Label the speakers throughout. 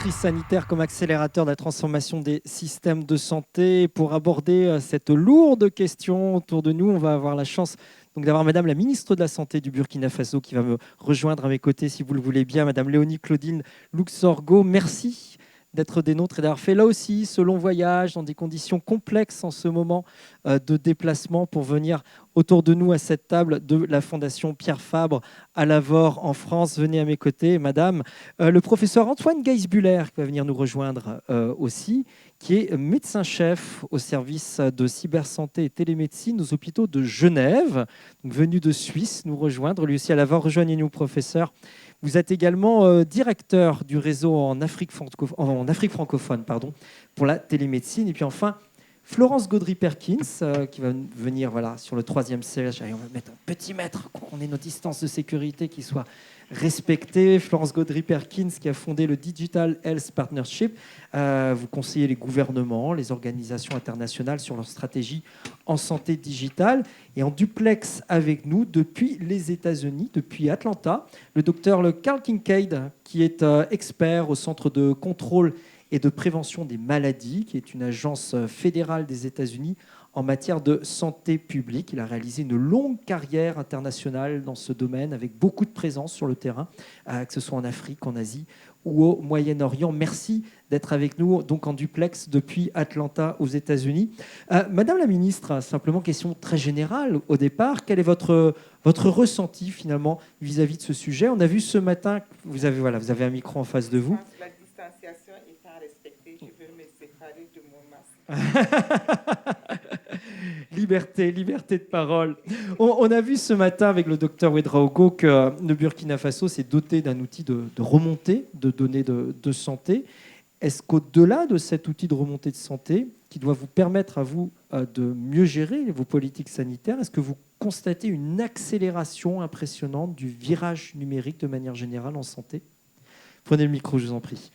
Speaker 1: crise sanitaire comme accélérateur de la transformation des systèmes de santé. Pour aborder cette lourde question autour de nous, on va avoir la chance donc d'avoir Madame la ministre de la Santé du Burkina Faso qui va me rejoindre à mes côtés, si vous le voulez bien. Madame Léonie Claudine Luxorgo, merci d'être des nôtres et d'avoir fait là aussi ce long voyage dans des conditions complexes en ce moment de déplacement pour venir autour de nous à cette table de la Fondation Pierre Fabre à Lavore en France. Venez à mes côtés, Madame. Le professeur Antoine Geisbuller qui va venir nous rejoindre aussi, qui est médecin-chef au service de cybersanté et télémédecine aux hôpitaux de Genève, donc venu de Suisse nous rejoindre, lui aussi à Lavore. Rejoignez-nous, professeur. Vous êtes également directeur du réseau en Afrique francophone pour la télémédecine. Et puis enfin, Florence Gaudry-Perkins, qui va venir sur le troisième siège. Allez, on va mettre un petit mètre, qu'on ait nos distances de sécurité qui soient respectées. Florence Gaudry-Perkins, qui a fondé le Digital Health Partnership. Vous conseillez les gouvernements, les organisations internationales sur leur stratégie en santé digitale. Et en duplex avec nous, depuis les États-Unis, depuis Atlanta, le docteur Carl Kincaid, qui est expert au Centre de contrôle et de prévention des maladies, qui est une agence fédérale des États-Unis en matière de santé publique. Il a réalisé une longue carrière internationale dans ce domaine, avec beaucoup de présence sur le terrain, que ce soit en Afrique, en Asie ou au Moyen-Orient. Merci d'être avec nous, donc en duplex depuis Atlanta aux États-Unis. Madame la ministre, simplement question très générale au départ. Quel est votre ressenti finalement vis-à-vis de ce sujet? On a vu ce matin, vous avez un micro en face de vous.
Speaker 2: La distanciation étant respectée, je vais me séparer de mon masque.
Speaker 1: Liberté de parole. On a vu ce matin avec le docteur Ouedraogo que le Burkina Faso s'est doté d'un outil de remontée de données de santé. Est-ce qu'au-delà de cet outil de remontée de santé, qui doit vous permettre à vous de mieux gérer vos politiques sanitaires, est-ce que vous constatez une accélération impressionnante du virage numérique de manière générale en santé? Prenez le micro, je vous en prie.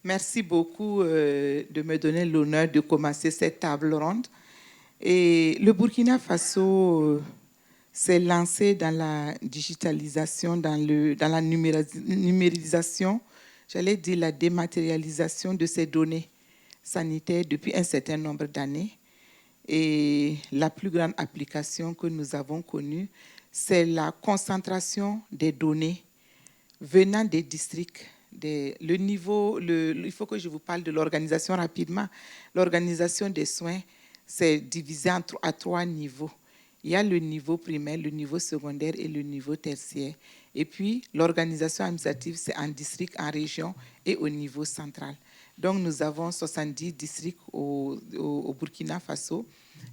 Speaker 2: Merci beaucoup de me donner l'honneur de commencer cette table ronde. Et le Burkina Faso s'est lancé dans la digitalisation, dans la numérisation, j'allais dire la dématérialisation de ces données sanitaires depuis un certain nombre d'années. Et la plus grande application que nous avons connue, c'est la concentration des données venant des districts. Il faut que je vous parle de l'organisation rapidement. L'organisation des soins, c'est divisé à trois niveaux. Il y a le niveau primaire, le niveau secondaire et le niveau tertiaire. Et puis, l'organisation administrative, c'est en district, en région et au niveau central. Donc, nous avons 70 districts au Burkina Faso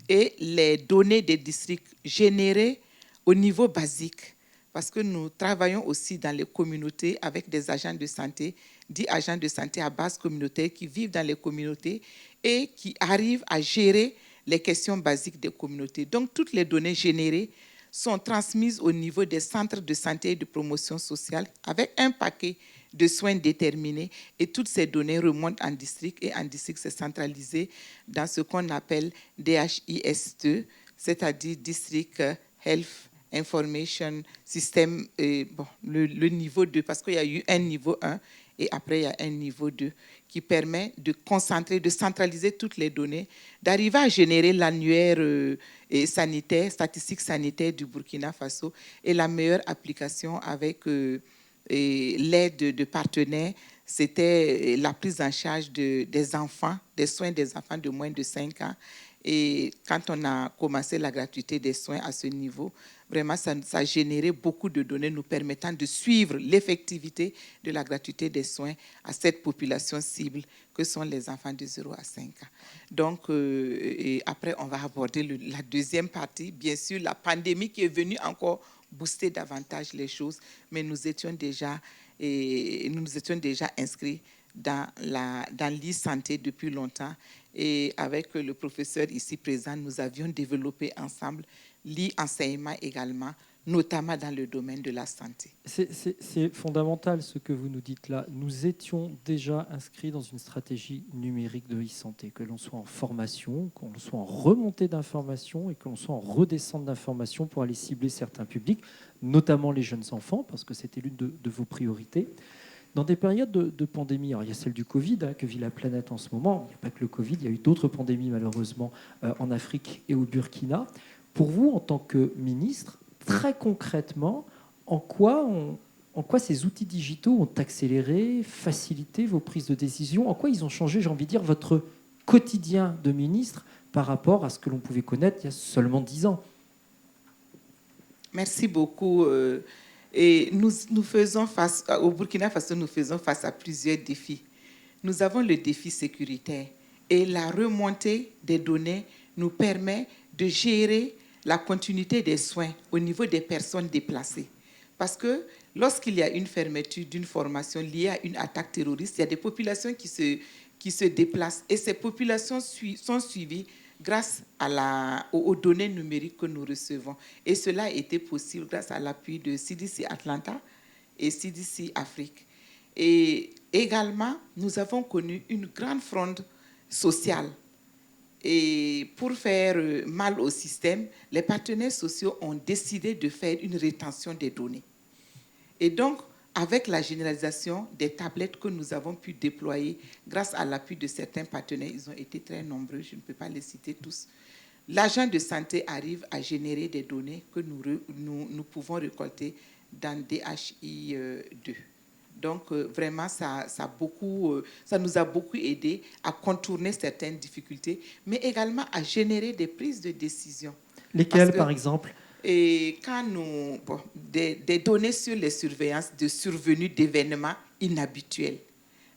Speaker 2: et les données des districts générées au niveau basique, parce que nous travaillons aussi dans les communautés avec des agents de santé, dits agents de santé à base communautaire qui vivent dans les communautés et qui arrivent à gérer les questions basiques des communautés. Donc, toutes les données générées sont transmises au niveau des centres de santé et de promotion sociale avec un paquet de soins déterminés et toutes ces données remontent en district et en district, c'est centralisé dans ce qu'on appelle DHIS2, c'est-à-dire District Health Information System, le niveau 2, parce qu'il y a eu un niveau 1 et après il y a un niveau 2 qui permet de concentrer, de centraliser toutes les données, d'arriver à générer l'annuaire sanitaire, statistique sanitaire du Burkina Faso et la meilleure application avec l'aide de partenaires, c'était la prise en charge des enfants, des soins des enfants de moins de 5 ans. Et quand on a commencé la gratuité des soins à ce niveau, vraiment, ça a généré beaucoup de données nous permettant de suivre l'effectivité de la gratuité des soins à cette population cible que sont les enfants de 0 à 5 ans. Donc, et après, on va aborder la deuxième partie. Bien sûr, la pandémie qui est venue encore booster davantage les choses, mais nous étions déjà inscrits dans l'e-santé depuis longtemps. Et avec le professeur ici présent, nous avions développé ensemble l'e-enseignement également, notamment dans le domaine de la santé.
Speaker 1: C'est fondamental ce que vous nous dites là. Nous étions déjà inscrits dans une stratégie numérique de e-santé, que l'on soit en formation, qu'on soit en remontée d'informations et que l'on soit en redescente d'informations pour aller cibler certains publics, notamment les jeunes enfants, parce que c'était l'une de vos priorités. Dans des périodes de pandémie, alors il y a celle du Covid que vit la planète en ce moment, il n'y a pas que le Covid, il y a eu d'autres pandémies malheureusement en Afrique et au Burkina. Pour vous, en tant que ministre, très concrètement, en quoi, en quoi ces outils digitaux ont accéléré, facilité vos prises de décision? En quoi ils ont changé, j'ai envie de dire, votre quotidien de ministre par rapport à ce que l'on pouvait connaître il y a seulement 10 ans?
Speaker 2: Merci beaucoup. Et nous faisons face, au Burkina Faso, nous faisons face à plusieurs défis. Nous avons le défi sécuritaire et la remontée des données nous permet de gérer la continuité des soins au niveau des personnes déplacées. Parce que lorsqu'il y a une fermeture d'une formation liée à une attaque terroriste, il y a des populations qui se déplacent et ces populations sont suivies grâce aux données numériques que nous recevons. Et cela a été possible grâce à l'appui de CDC Atlanta et CDC Afrique. Et également, nous avons connu une grande fronde sociale. Et pour faire mal au système, les partenaires sociaux ont décidé de faire une rétention des données. Et donc, avec la généralisation des tablettes que nous avons pu déployer grâce à l'appui de certains partenaires, ils ont été très nombreux, je ne peux pas les citer tous, l'agent de santé arrive à générer des données que nous pouvons récolter dans DHI2. Donc, vraiment, ça nous a beaucoup aidé à contourner certaines difficultés, mais également à générer des prises de décision.
Speaker 1: Lesquelles, par exemple?
Speaker 2: Et quand des données sur les surveillances de survenue d'événements inhabituels.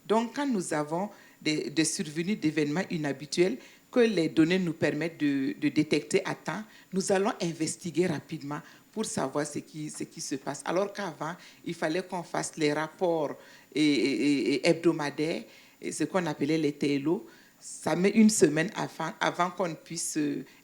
Speaker 2: Donc, quand nous avons des survenues d'événements inhabituels que les données nous permettent de détecter à temps, nous allons investiguer rapidement pour savoir ce qui se passe. Alors qu'avant, il fallait qu'on fasse les rapports hebdomadaires, ce qu'on appelait les TLO. Ça met une semaine avant qu'on puisse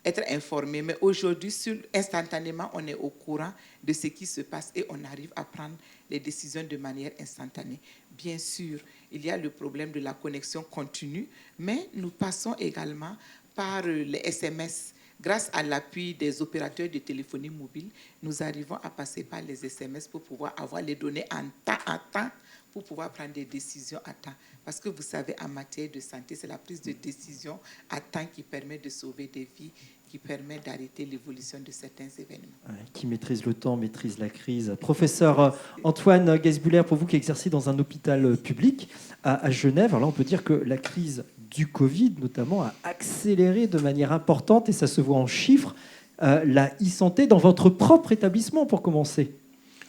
Speaker 2: être informé. Mais aujourd'hui, instantanément, on est au courant de ce qui se passe et on arrive à prendre les décisions de manière instantanée. Bien sûr, il y a le problème de la connexion continue, mais nous passons également par les SMS. Grâce à l'appui des opérateurs de téléphonie mobile, nous arrivons à passer par les SMS pour pouvoir avoir les données en temps, pour pouvoir prendre des décisions à temps. Parce que vous savez, en matière de santé, c'est la prise de décision à temps qui permet de sauver des vies, qui permet d'arrêter l'évolution de certains événements.
Speaker 1: Qui maîtrise le temps, maîtrise la crise. Professeur Antoine Guesbuller, pour vous qui exercez dans un hôpital public à Genève, alors là, on peut dire que la crise du Covid, notamment, a accéléré de manière importante, et ça se voit en chiffres, la e-santé dans votre propre établissement, pour commencer.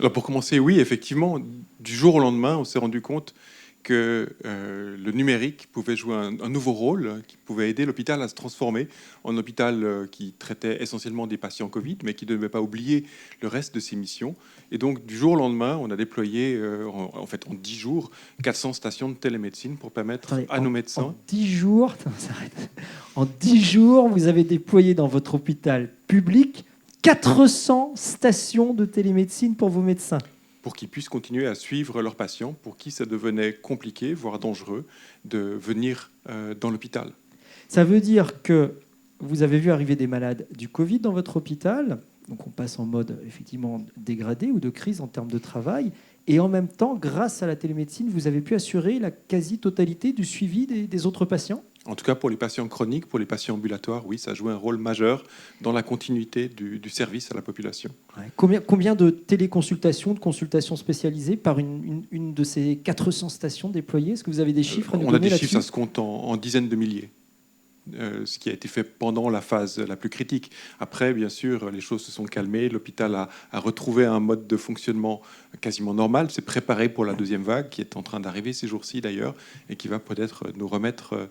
Speaker 3: Alors pour commencer, oui, effectivement, du jour au lendemain, on s'est rendu compte que le numérique pouvait jouer un nouveau rôle, qui pouvait aider l'hôpital à se transformer en hôpital qui traitait essentiellement des patients Covid, mais qui ne devait pas oublier le reste de ses missions. Et donc, du jour au lendemain, on a déployé, en 10 jours, 400 stations de télémédecine pour permettre à nos médecins...
Speaker 1: En 10 jours, en 10 jours, vous avez déployé dans votre hôpital public 400 stations de télémédecine pour vos médecins.
Speaker 3: Pour qu'ils puissent continuer à suivre leurs patients, pour qui ça devenait compliqué, voire dangereux, de venir dans l'hôpital.
Speaker 1: Ça veut dire que vous avez vu arriver des malades du Covid dans votre hôpital, donc on passe en mode effectivement dégradé ou de crise en termes de travail, et en même temps, grâce à la télémédecine, vous avez pu assurer la quasi-totalité du suivi des autres patients ?
Speaker 3: En tout cas, pour les patients chroniques, pour les patients ambulatoires, oui, ça joue un rôle majeur dans la continuité du service à la population.
Speaker 1: Ouais. Combien de téléconsultations, de consultations spécialisées par une de ces 400 stations déployées? Est-ce que vous avez des chiffres à nous donner là-dessus?
Speaker 3: On a des chiffres, ça se compte en dizaines de milliers. Ce qui a été fait pendant la phase la plus critique. Après, bien sûr, les choses se sont calmées. L'hôpital a retrouvé un mode de fonctionnement quasiment normal. C'est préparé pour la deuxième vague qui est en train d'arriver ces jours-ci d'ailleurs et qui va peut-être nous remettre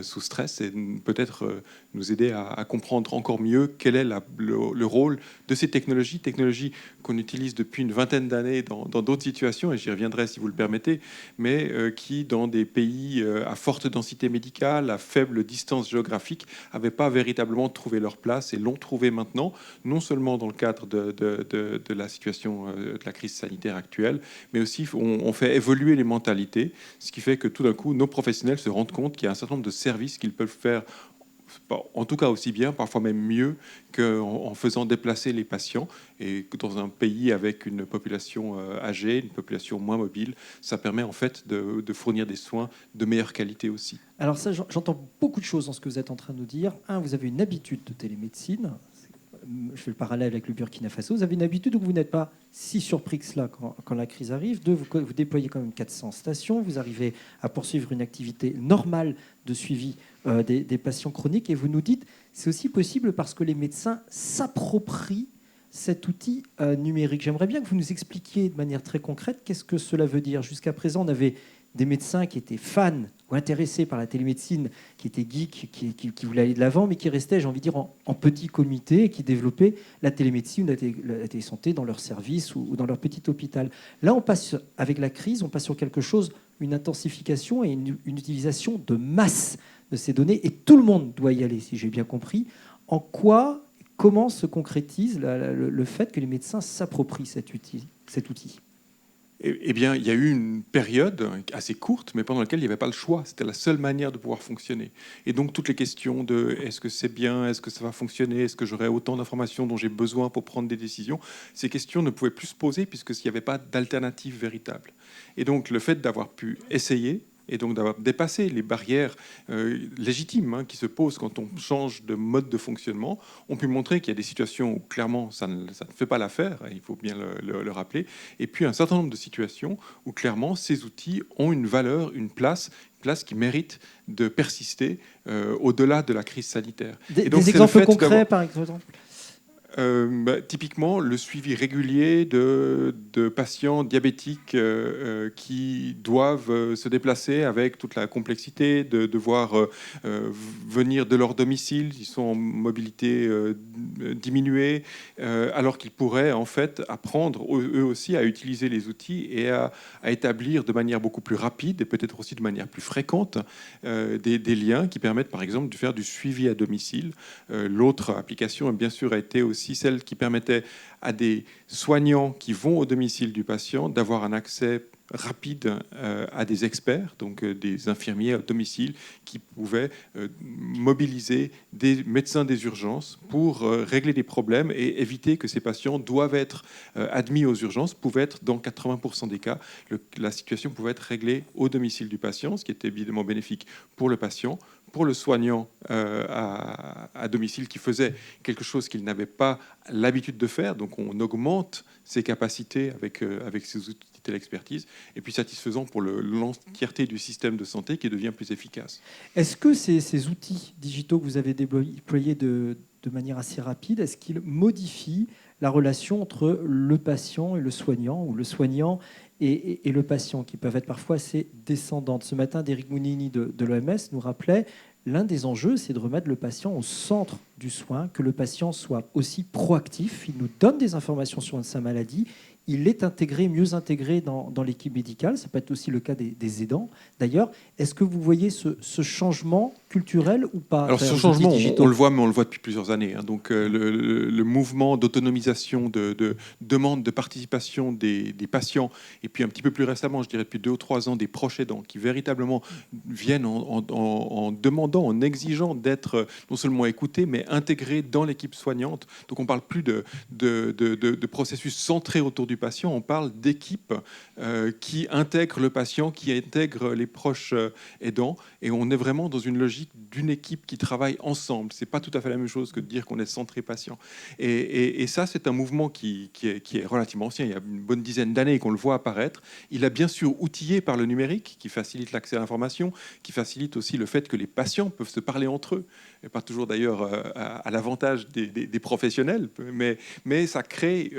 Speaker 3: sous stress et peut-être nous aider à comprendre encore mieux quel est le rôle de ces technologies qu'on utilise depuis une vingtaine d'années dans d'autres situations, et j'y reviendrai si vous le permettez, mais qui, dans des pays à forte densité médicale, à faible distance géographique, n'avaient pas véritablement trouvé leur place et l'ont trouvé maintenant, non seulement dans le cadre de la situation de la crise sanitaire actuelle, mais aussi on fait évoluer les mentalités, ce qui fait que tout d'un coup, nos professionnels se rendent compte qu'il y a un certain nombre de services qu'ils peuvent faire en tout cas aussi bien, parfois même mieux, qu'en faisant déplacer les patients. Et que dans un pays avec une population âgée, une population moins mobile, ça permet en fait de fournir des soins de meilleure qualité aussi.
Speaker 1: Alors ça, j'entends beaucoup de choses dans ce que vous êtes en train de nous dire. Un, vous avez une habitude de télémédecine. Je fais le parallèle avec le Burkina Faso. Vous avez une habitude où vous n'êtes pas si surpris que cela quand la crise arrive. Deux, vous déployez quand même 400 stations. Vous arrivez à poursuivre une activité normale de suivi des patients chroniques. Et vous nous dites c'est aussi possible parce que les médecins s'approprient cet outil numérique. J'aimerais bien que vous nous expliquiez de manière très concrète qu'est-ce que cela veut dire. Jusqu'à présent, on avait des médecins qui étaient fans ou intéressés par la télémédecine, qui étaient geeks, qui voulaient aller de l'avant, mais qui restaient, j'ai envie de dire, en petit comité et qui développaient la télémédecine, la télésanté dans leur service ou dans leur petit hôpital. Là, on passe, avec la crise, on passe sur quelque chose, une intensification et une utilisation de masse de ces données, et tout le monde doit y aller, si j'ai bien compris. Comment se concrétise le fait que les médecins s'approprient cet outil ?
Speaker 3: Eh bien, il y a eu une période assez courte, mais pendant laquelle il n'y avait pas le choix. C'était la seule manière de pouvoir fonctionner. Et donc, toutes les questions de est-ce que c'est bien, est-ce que ça va fonctionner, est-ce que j'aurai autant d'informations dont j'ai besoin pour prendre des décisions, ces questions ne pouvaient plus se poser puisqu'il n'y avait pas d'alternative véritable. Et donc, le fait d'avoir pu essayer, et donc d'avoir dépassé les barrières légitimes qui se posent quand on change de mode de fonctionnement, on peut montrer qu'il y a des situations où clairement ça ne fait pas l'affaire, il faut bien le rappeler, et puis un certain nombre de situations où clairement ces outils ont une valeur, une place qui mérite de persister au-delà de la crise sanitaire.
Speaker 1: Des exemples concrets, par exemple
Speaker 3: typiquement, le suivi régulier de patients diabétiques qui doivent se déplacer avec toute la complexité de devoir venir de leur domicile, ils sont en mobilité diminuée, alors qu'ils pourraient en fait apprendre eux aussi à utiliser les outils et à établir de manière beaucoup plus rapide et peut-être aussi de manière plus fréquente des liens qui permettent par exemple de faire du suivi à domicile. L'autre application, bien sûr, a été aussi celle qui permettait à des soignants qui vont au domicile du patient d'avoir un accès rapide à des experts, donc des infirmiers à domicile qui pouvaient mobiliser des médecins des urgences pour régler des problèmes et éviter que ces patients doivent être admis aux urgences. Pouvait être dans 80% des cas, la situation pouvait être réglée au domicile du patient, ce qui était évidemment bénéfique pour le patient, pour le soignant à domicile qui faisait quelque chose qu'il n'avait pas l'habitude de faire. Donc on augmente ses capacités avec ces outils de l'expertise, et puis satisfaisant pour l'entièreté du système de santé qui devient plus efficace.
Speaker 1: Est-ce que ces outils digitaux que vous avez déployés de manière assez rapide, est-ce qu'ils modifient la relation entre le patient et le soignant, ou le soignant et le patient, qui peuvent être parfois assez descendantes? Ce matin, Derek Mounini de l'OMS nous rappelait l'un des enjeux, c'est de remettre le patient au centre du soin, que le patient soit aussi proactif, il nous donne des informations sur sa maladie, il est intégré, mieux intégré dans l'équipe médicale. Ça peut être aussi le cas des aidants. D'ailleurs, est-ce que vous voyez ce changement culturel ou pas?
Speaker 3: Alors ce changement, on le voit, mais on le voit depuis plusieurs années. Donc le mouvement d'autonomisation, de demande de participation des patients, et puis un petit peu plus récemment, je dirais depuis 2 ou 3 ans, des proches aidants qui véritablement viennent en demandant, en exigeant d'être non seulement écoutés, mais intégrés dans l'équipe soignante. Donc on ne parle plus de processus centrés autour du patient, on parle d'équipes qui intègrent le patient, qui intègrent les proches aidants, et on est vraiment dans une logique d'une équipe qui travaille ensemble. C'est pas tout à fait la même chose que de dire qu'on est centré patient. Et ça, c'est un mouvement qui est relativement ancien. Il y a une bonne dizaine d'années qu'on le voit apparaître. Il est bien sûr outillé par le numérique, qui facilite l'accès à l'information, qui facilite aussi le fait que les patients peuvent se parler entre eux, et pas toujours d'ailleurs à l'avantage des professionnels, mais ça crée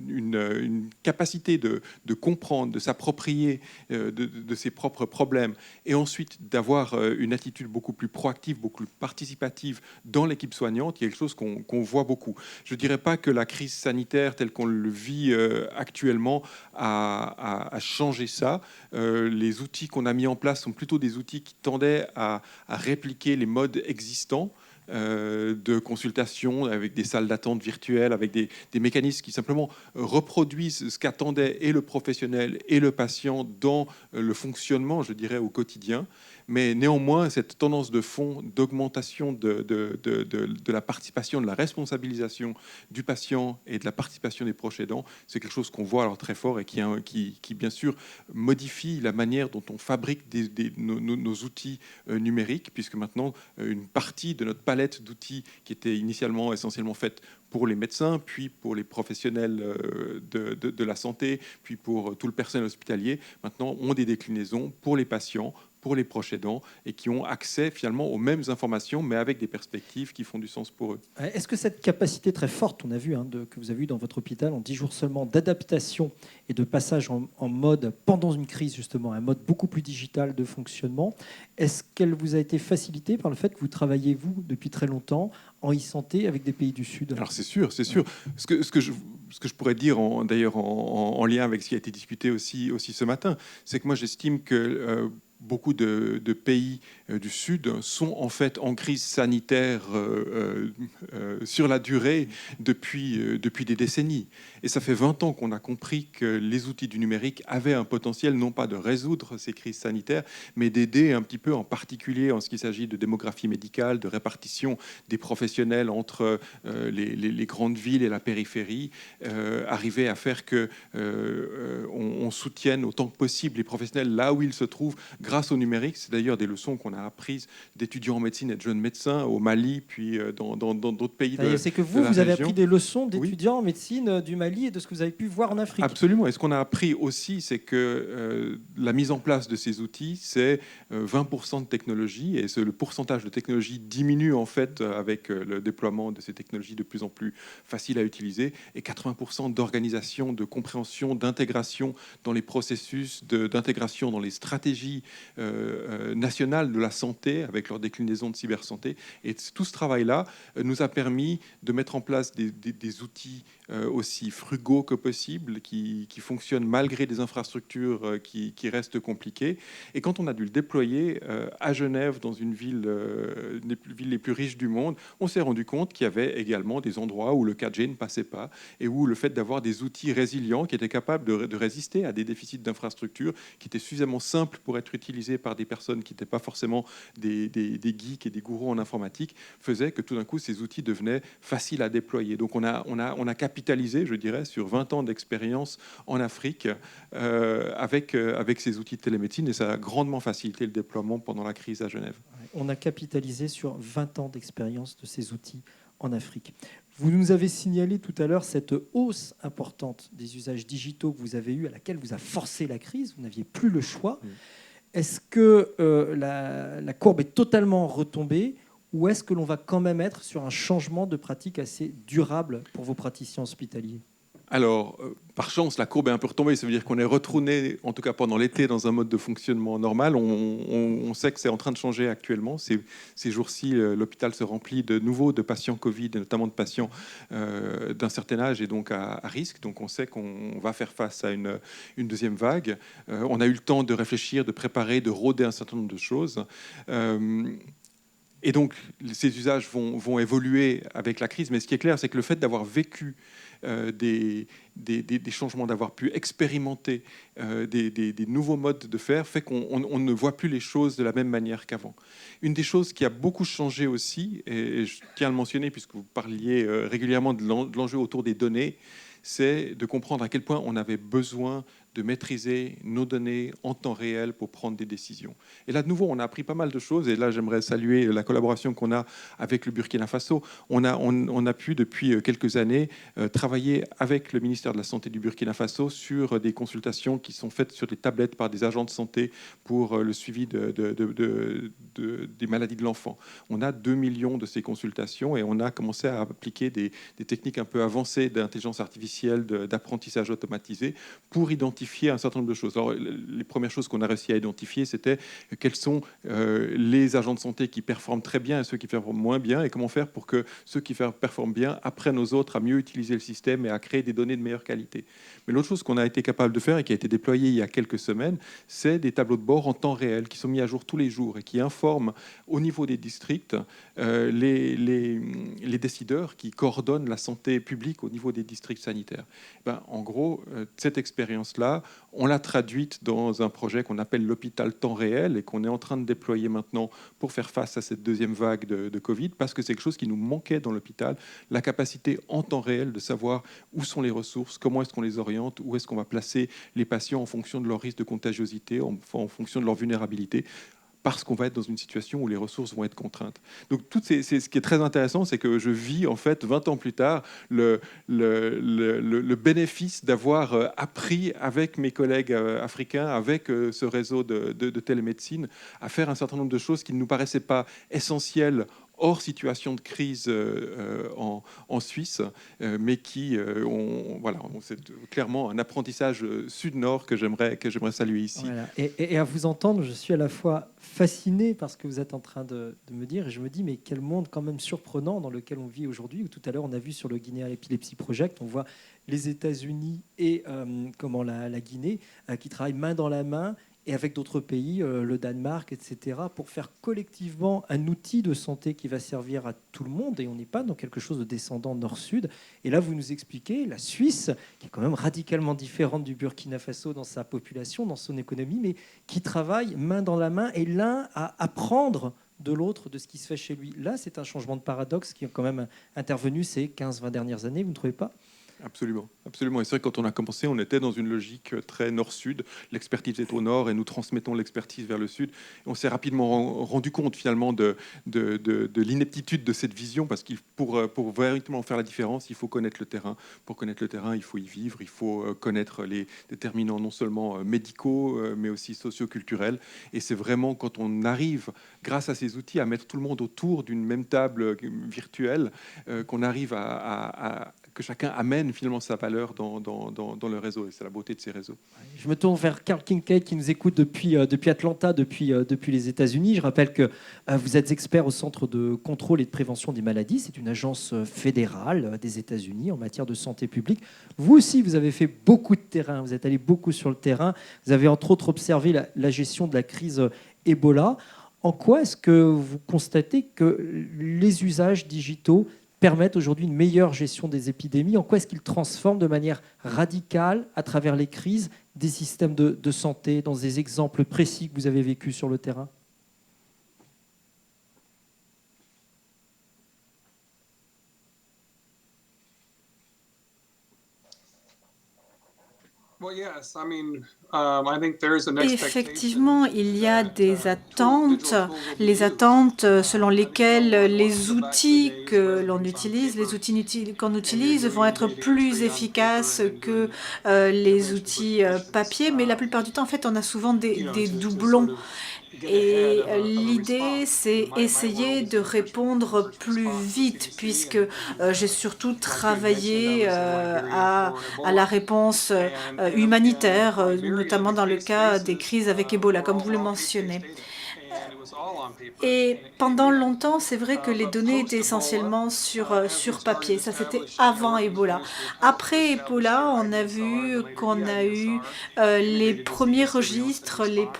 Speaker 3: une capacité de comprendre, de s'approprier de ses propres problèmes, et ensuite d'avoir une attitude beaucoup plus proactive, beaucoup plus participative dans l'équipe soignante. Il y a quelque chose qu'on voit beaucoup. Je ne dirais pas que la crise sanitaire telle qu'on le vit actuellement a changé ça. Les outils qu'on a mis en place sont plutôt des outils qui tendaient à répliquer les modes existants de consultation avec des salles d'attente virtuelles, avec des mécanismes qui simplement reproduisent ce qu'attendait et le professionnel et le patient dans le fonctionnement, je dirais, au quotidien. Mais néanmoins, cette tendance de fond d'augmentation de la participation, de la responsabilisation du patient et de la participation des proches aidants, c'est quelque chose qu'on voit alors très fort et qui bien sûr, modifie la manière dont on fabrique nos outils numériques, puisque maintenant, une partie de notre palette d'outils qui était initialement essentiellement faite pour les médecins, puis pour les professionnels de la santé, puis pour tout le personnel hospitalier, maintenant ont des déclinaisons pour les patients, pour les proches aidants, et qui ont accès finalement aux mêmes informations, mais avec des perspectives qui font du sens pour eux.
Speaker 1: Est-ce que cette capacité très forte, on a vu, que vous avez eue dans votre hôpital en 10 jours seulement, d'adaptation et de passage en mode, pendant une crise justement, un mode beaucoup plus digital de fonctionnement, est-ce qu'elle vous a été facilitée par le fait que vous travaillez, vous, depuis très longtemps, en e-santé avec des pays du Sud?
Speaker 3: Alors c'est sûr, c'est sûr. Ce que je pourrais dire, d'ailleurs en lien avec ce qui a été discuté aussi ce matin, c'est que moi j'estime que beaucoup de pays du Sud sont en fait en crise sanitaire sur la durée depuis des décennies. Et ça fait 20 ans qu'on a compris que les outils du numérique avaient un potentiel non pas de résoudre ces crises sanitaires, mais d'aider un petit peu, en particulier en ce qui s'agit de démographie médicale, de répartition des professionnels entre les grandes villes et la périphérie, arriver à faire que on soutienne autant que possible les professionnels là où ils se trouvent grâce au numérique. C'est d'ailleurs des leçons qu'on a apprises d'étudiants en médecine et de jeunes médecins au Mali, puis dans d'autres pays.
Speaker 1: C'est que vous avez appris des leçons d'étudiants en médecine du Mali et de ce que vous avez pu voir en Afrique.
Speaker 3: Absolument. Et ce qu'on a appris aussi, c'est que la mise en place de ces outils, c'est 20% de technologie, et le pourcentage de technologie diminue en fait avec le déploiement de ces technologies de plus en plus faciles à utiliser, et 80% d'organisation, de compréhension, d'intégration dans les processus, d'intégration dans les stratégies nationales de la santé avec leur déclinaison de cybersanté. Et tout ce travail-là nous a permis de mettre en place des outils aussi frugaux que possible, qui fonctionnent malgré des infrastructures qui restent compliquées. Et quand on a dû le déployer à Genève, dans une ville, des villes les plus riches du monde, on s'est rendu compte qu'il y avait également des endroits où le 4G ne passait pas, et où le fait d'avoir des outils résilients qui étaient capables de résister à des déficits d'infrastructures, qui étaient suffisamment simples pour être utilisés par des personnes qui n'étaient pas forcément des geeks et des gourous en informatique, faisait que tout d'un coup ces outils devenaient faciles à déployer. Donc on a capitalisé, je dirais, sur 20 ans d'expérience en Afrique avec ces outils de télémédecine, et ça a grandement facilité le déploiement pendant la crise à Genève.
Speaker 1: On a capitalisé sur 20 ans d'expérience de ces outils en Afrique. Vous nous avez signalé tout à l'heure cette hausse importante des usages digitaux que vous avez eus, à laquelle vous a forcé la crise, vous n'aviez plus le choix. Est-ce que la courbe est totalement retombée, ou est-ce que l'on va quand même être sur un changement de pratique assez durable pour vos praticiens hospitaliers ?
Speaker 3: Alors, par chance, la courbe est un peu retombée. Ça veut dire qu'on est retourné, en tout cas pendant l'été, dans un mode de fonctionnement normal. On sait que c'est en train de changer actuellement. Ces jours-ci, l'hôpital se remplit de nouveau de patients Covid, et notamment de patients d'un certain âge et donc à risque. Donc on sait qu'on va faire face à une deuxième vague. On a eu le temps de réfléchir, de préparer, de rôder un certain nombre de choses. Et donc, ces usages vont évoluer avec la crise. Mais ce qui est clair, c'est que le fait d'avoir vécu des changements, d'avoir pu expérimenter des nouveaux modes de faire, fait qu'on ne voit plus les choses de la même manière qu'avant. Une des choses qui a beaucoup changé aussi, et je tiens à le mentionner puisque vous parliez régulièrement de l'enjeu autour des données, c'est de comprendre à quel point on avait besoin de maîtriser nos données en temps réel pour prendre des décisions. Et là, de nouveau, on a appris pas mal de choses. Et là, j'aimerais saluer la collaboration qu'on a avec le Burkina Faso. On a pu, depuis quelques années, travailler avec le ministère de la Santé du Burkina Faso sur des consultations qui sont faites sur des tablettes par des agents de santé pour le suivi des maladies de l'enfant. On a 2 millions de ces consultations, et on a commencé à appliquer des techniques un peu avancées d'intelligence artificielle, d'apprentissage automatisé, pour identifier un certain nombre de choses. Alors, les premières choses qu'on a réussi à identifier, c'était quels sont les agents de santé qui performent très bien et ceux qui performent moins bien, et comment faire pour que ceux qui performent bien apprennent aux autres à mieux utiliser le système et à créer des données de meilleure qualité. Mais l'autre chose qu'on a été capable de faire et qui a été déployée il y a quelques semaines, c'est des tableaux de bord en temps réel qui sont mis à jour tous les jours et qui informent au niveau des districts les décideurs qui coordonnent la santé publique au niveau des districts sanitaires, sanitaire. En gros, cette expérience-là, on l'a traduite dans un projet qu'on appelle l'hôpital temps réel et qu'on est en train de déployer maintenant pour faire face à cette deuxième vague de Covid, parce que c'est quelque chose qui nous manquait dans l'hôpital, la capacité en temps réel de savoir où sont les ressources, comment est-ce qu'on les oriente, où est-ce qu'on va placer les patients en fonction de leur risque de contagiosité, en fonction de leur vulnérabilité, parce qu'on va être dans une situation où les ressources vont être contraintes. Donc, ce qui est très intéressant, c'est que je vis, en fait, 20 ans plus tard, le bénéfice d'avoir appris avec mes collègues africains, avec ce réseau de télémédecine, à faire un certain nombre de choses qui ne nous paraissaient pas essentielles hors situation de crise en Suisse, mais qui c'est clairement un apprentissage sud-nord que j'aimerais saluer ici.
Speaker 1: Voilà. Et à vous entendre, je suis à la fois fasciné par ce que vous êtes en train de me dire, et je me dis, mais quel monde quand même surprenant dans lequel on vit aujourd'hui, où tout à l'heure on a vu sur le Guinea Epilepsy Project, on voit les États-Unis et la Guinée qui travaillent main dans la main, et avec d'autres pays, le Danemark, etc., pour faire collectivement un outil de santé qui va servir à tout le monde. Et on n'est pas dans quelque chose de descendant nord-sud. Et là, vous nous expliquez la Suisse, qui est quand même radicalement différente du Burkina Faso dans sa population, dans son économie, mais qui travaille main dans la main, et l'un à apprendre de l'autre, de ce qui se fait chez lui. Là, c'est un changement de paradoxe qui est quand même intervenu ces 15-20 dernières années, vous ne trouvez pas ?
Speaker 3: Absolument, absolument. Et c'est vrai que quand on a commencé, on était dans une logique très nord-sud. L'expertise est au nord et nous transmettons l'expertise vers le sud. Et on s'est rapidement rendu compte finalement de l'ineptitude de cette vision, parce que pour véritablement faire la différence, il faut connaître le terrain. Pour connaître le terrain, il faut y vivre, il faut connaître les déterminants non seulement médicaux, mais aussi socio-culturels. Et c'est vraiment quand on arrive, grâce à ces outils, à mettre tout le monde autour d'une même table virtuelle, qu'on arrive que chacun amène finalement sa valeur dans le réseau. Et c'est la beauté de ces réseaux.
Speaker 1: Je me tourne vers Carl Kincaid qui nous écoute depuis Atlanta, depuis les États-Unis. Je rappelle que vous êtes expert au Centre de contrôle et de prévention des maladies. C'est une agence fédérale des États-Unis en matière de santé publique. Vous aussi, vous avez fait beaucoup de terrain. Vous êtes allé beaucoup sur le terrain. Vous avez entre autres observé la gestion de la crise Ebola. En quoi est-ce que vous constatez que les usages digitaux permettent aujourd'hui une meilleure gestion des épidémies? En quoi est-ce qu'ils transforment de manière radicale, à travers les crises, des systèmes de santé, dans des exemples précis que vous avez vécus sur le terrain?
Speaker 4: Effectivement, il y a des attentes, les attentes selon lesquelles les outils que l'on utilise, les outils qu'on utilise vont être plus efficaces que les outils papier, mais la plupart du temps, en fait, on a souvent des doublons. Et l'idée, c'est essayer de répondre plus vite, puisque j'ai surtout travaillé à la réponse humanitaire, notamment dans le cas des crises avec Ebola, comme vous le mentionnez. Et pendant longtemps, c'est vrai que les données étaient essentiellement sur papier. Ça, c'était avant Ebola. Après Ebola, on a vu qu'on a eu les premiers registres, le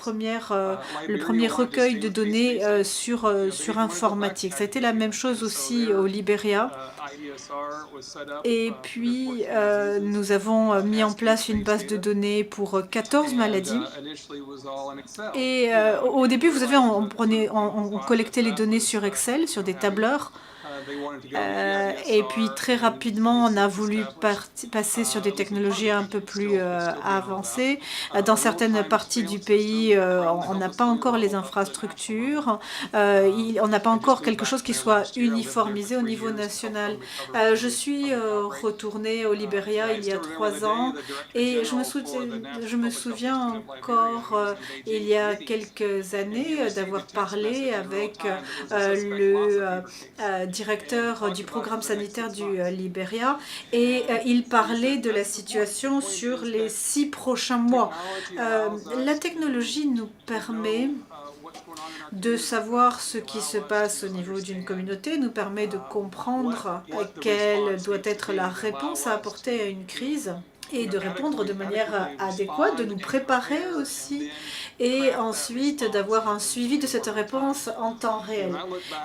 Speaker 4: premier recueil de données sur informatique. Ça a été la même chose aussi au Libéria. Et puis, nous avons mis en place une base de données pour 14 maladies. Et au début, vous savez, on collectait les données sur Excel, sur des tableurs. Et puis très rapidement, on a voulu passer sur des technologies un peu plus avancées. Dans certaines parties du pays, on n'a pas encore les infrastructures. On n'a pas encore quelque chose qui soit uniformisé au niveau national. Je suis retournée au Libéria il y a 3 ans et je me souviens encore il y a quelques années d'avoir parlé avec le directeur du programme sanitaire du Libéria et il parlait de la situation sur les 6 prochains mois. La technologie nous permet de savoir ce qui se passe au niveau d'une communauté, nous permet de comprendre quelle doit être la réponse à apporter à une crise. et de répondre de manière adéquate, de nous préparer aussi, et ensuite d'avoir un suivi de cette réponse en temps réel.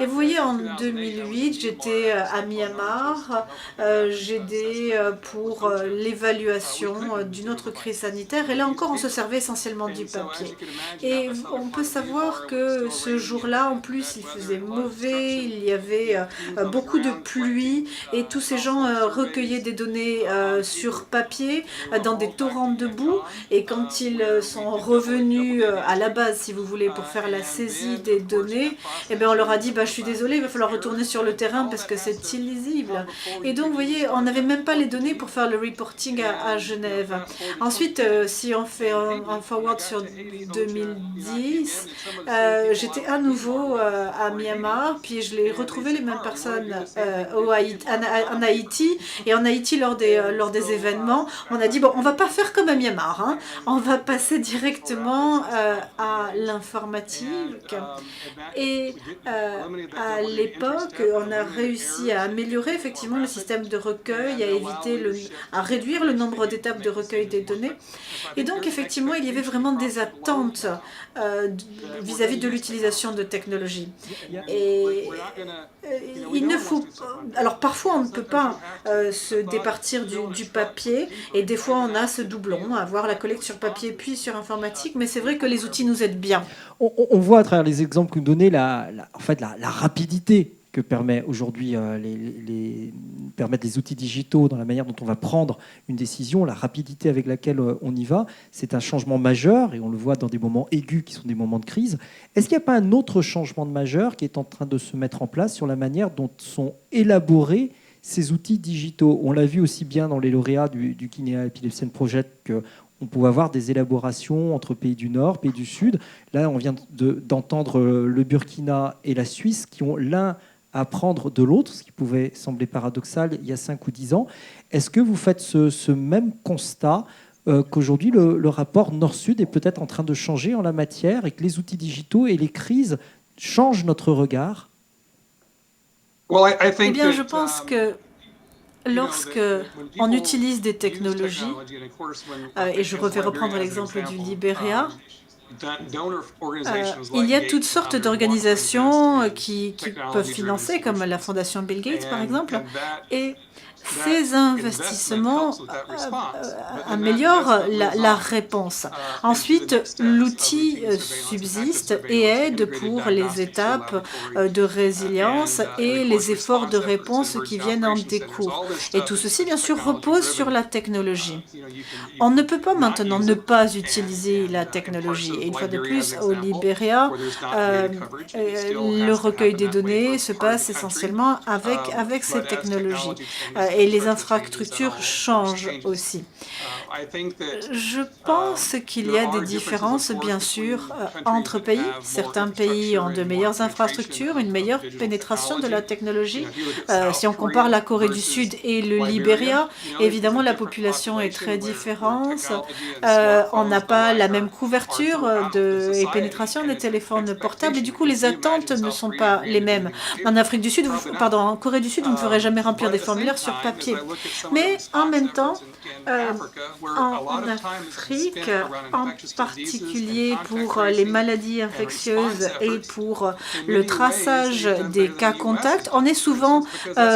Speaker 4: Et vous voyez, en 2008, j'étais à Myanmar, j'aidais pour l'évaluation d'une autre crise sanitaire, et là encore, on se servait essentiellement du papier. Et on peut savoir que ce jour-là, en plus, il faisait mauvais, il y avait beaucoup de pluie, et tous ces gens recueillaient des données sur papier, dans des torrents de boue, et quand ils sont revenus à la base, si vous voulez, pour faire la saisie des données, eh bien, on leur a dit, je suis désolé, il va falloir retourner sur le terrain parce que c'est illisible. Et donc, vous voyez, on n'avait même pas les données pour faire le reporting à Genève. Ensuite, si on fait un forward sur 2010, j'étais à nouveau à Myanmar, puis je l'ai retrouvé les mêmes personnes en Haïti. Et en Haïti, lors des événements, on a dit, on va pas faire comme à Myanmar, hein. On va passer directement à l'informatique. Et à l'époque, on a réussi à améliorer effectivement le système de recueil, à réduire le nombre d'étapes de recueil des données. Et donc, effectivement, il y avait vraiment des attentes vis-à-vis de l'utilisation de technologies. Et il ne faut... Alors, parfois, on ne peut pas se départir du papier, et des fois, on a ce doublon, avoir la collecte sur papier puis sur informatique, mais c'est vrai que les outils nous aident bien.
Speaker 1: On voit à travers les exemples que vous donnez la rapidité que permet aujourd'hui permettent les outils digitaux dans la manière dont on va prendre une décision, la rapidité avec laquelle on y va. C'est un changement majeur, et on le voit dans des moments aigus qui sont des moments de crise. Est-ce qu'il n'y a pas un autre changement majeur qui est en train de se mettre en place sur la manière dont sont élaborés ces outils digitaux? On l'a vu aussi bien dans les lauréats du Guinea Epilepsy Project que on pouvait avoir des élaborations entre pays du Nord, pays du Sud. Là, on vient d'entendre le Burkina et la Suisse qui ont l'un à apprendre de l'autre, ce qui pouvait sembler paradoxal il y a 5 ou 10 ans. Est-ce que vous faites ce même constat qu'aujourd'hui, le rapport Nord-Sud est peut-être en train de changer en la matière et que les outils digitaux et les crises changent notre regard?
Speaker 4: Eh bien, je pense que lorsque on utilise des technologies, et je vais reprendre l'exemple du Libéria, il y a toutes sortes d'organisations qui peuvent financer, comme la Fondation Bill Gates par exemple, et ces investissements améliorent la réponse. Ensuite, l'outil subsiste et aide pour les étapes de résilience et les efforts de réponse qui viennent en découlent. Et tout ceci, bien sûr, repose sur la technologie. On ne peut pas maintenant ne pas utiliser la technologie. Et une fois de plus, au Libéria, le recueil des données se passe essentiellement avec ces technologies. Et les infrastructures changent aussi. Je pense qu'il y a des différences, bien sûr, entre pays. Certains pays ont de meilleures infrastructures, une meilleure pénétration de la technologie. Si on compare la Corée du Sud et le Libéria, évidemment, la population est très différente. On n'a pas la même couverture et pénétration des téléphones portables, et du coup, les attentes ne sont pas les mêmes. En Corée du Sud, vous ne ferez jamais remplir des formulaires sur papier. Mais en même temps, en Afrique, en particulier pour les maladies infectieuses et pour le traçage des cas contacts, on est souvent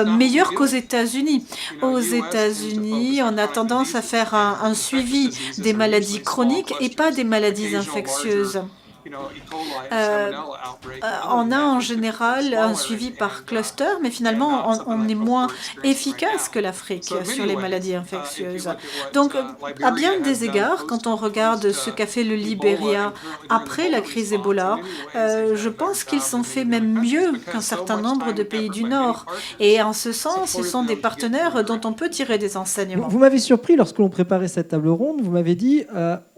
Speaker 4: meilleur qu'aux États-Unis. Aux États-Unis, on a tendance à faire un suivi des maladies chroniques et pas des maladies infectieuses. On a en général un suivi par cluster, mais finalement, on est moins efficace que l'Afrique sur les maladies infectieuses. Donc, à bien des égards, quand on regarde ce qu'a fait le Libéria après la crise Ebola, je pense qu'ils sont faits même mieux qu'un certain nombre de pays du Nord. Et en ce sens, ils sont des partenaires dont on peut tirer des enseignements.
Speaker 1: Vous m'avez surpris lorsque l'on préparait cette table ronde. Vous m'avez dit...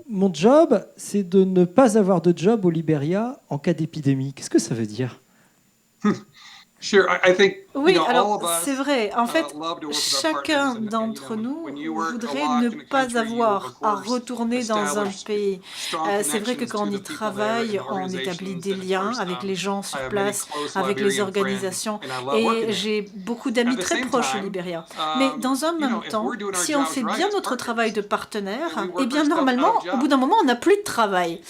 Speaker 1: mon job, c'est de ne pas avoir de job au Libéria en cas d'épidémie. Qu'est-ce que ça veut dire?
Speaker 4: Oui, alors c'est vrai. En fait, chacun d'entre nous voudrait ne pas avoir à retourner dans un pays. C'est vrai que quand on y travaille, on établit des liens avec les gens sur place, avec les organisations. Et j'ai beaucoup d'amis très proches au Libéria. Mais dans un même temps, si on fait bien notre travail de partenaire, eh bien normalement, au bout d'un moment, on n'a plus de travail.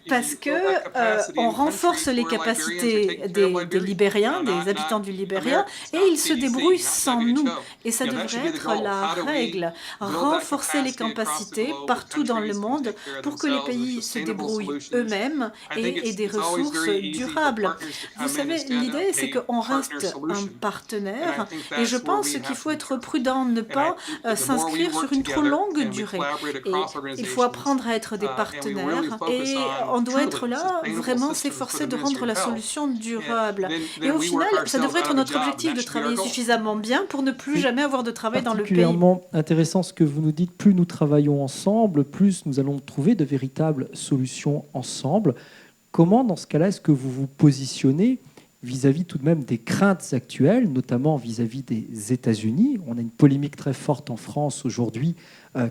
Speaker 4: Parce que on renforce les capacités des Libériens, des habitants du Libéria, et ils se débrouillent sans nous. Et ça devrait être la règle. Renforcer les capacités partout dans le monde pour que les pays se débrouillent eux-mêmes et aient des ressources durables. Vous savez, l'idée, c'est qu'on reste un partenaire et je pense qu'il faut être prudent, ne pas s'inscrire sur une trop longue durée. Et il faut apprendre à être des partenaires et on doit être là, vraiment s'efforcer de rendre la solution durable. Et au final, ça devrait être notre objectif de travailler suffisamment bien pour ne plus jamais avoir de travail dans le pays.
Speaker 1: Particulièrement intéressant ce que vous nous dites, plus nous travaillons ensemble, plus nous allons trouver de véritables solutions ensemble. Comment, dans ce cas-là, est-ce que vous vous positionnez vis-à-vis tout de même des craintes actuelles, notamment vis-à-vis des États-Unis? On a une polémique très forte en France aujourd'hui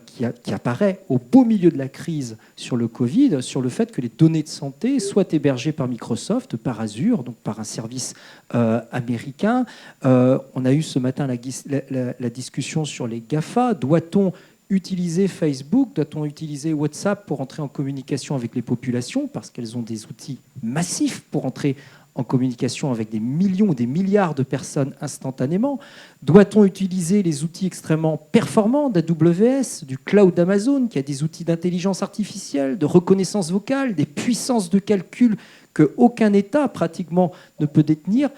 Speaker 1: qui apparaît au beau milieu de la crise sur le Covid, sur le fait que les données de santé soient hébergées par Microsoft, par Azure, donc par un service américain. On a eu ce matin la discussion sur les GAFA. Doit-on utiliser Facebook, doit-on utiliser WhatsApp pour entrer en communication avec les populations, parce qu'elles ont des outils massifs pour entrer en communication avec des millions ou des milliards de personnes instantanément? Doit-on utiliser les outils extrêmement performants d'AWS, du cloud d'Amazon, qui a des outils d'intelligence artificielle, de reconnaissance vocale, des puissances de calcul qu'aucun État pratiquement ne peut détenir?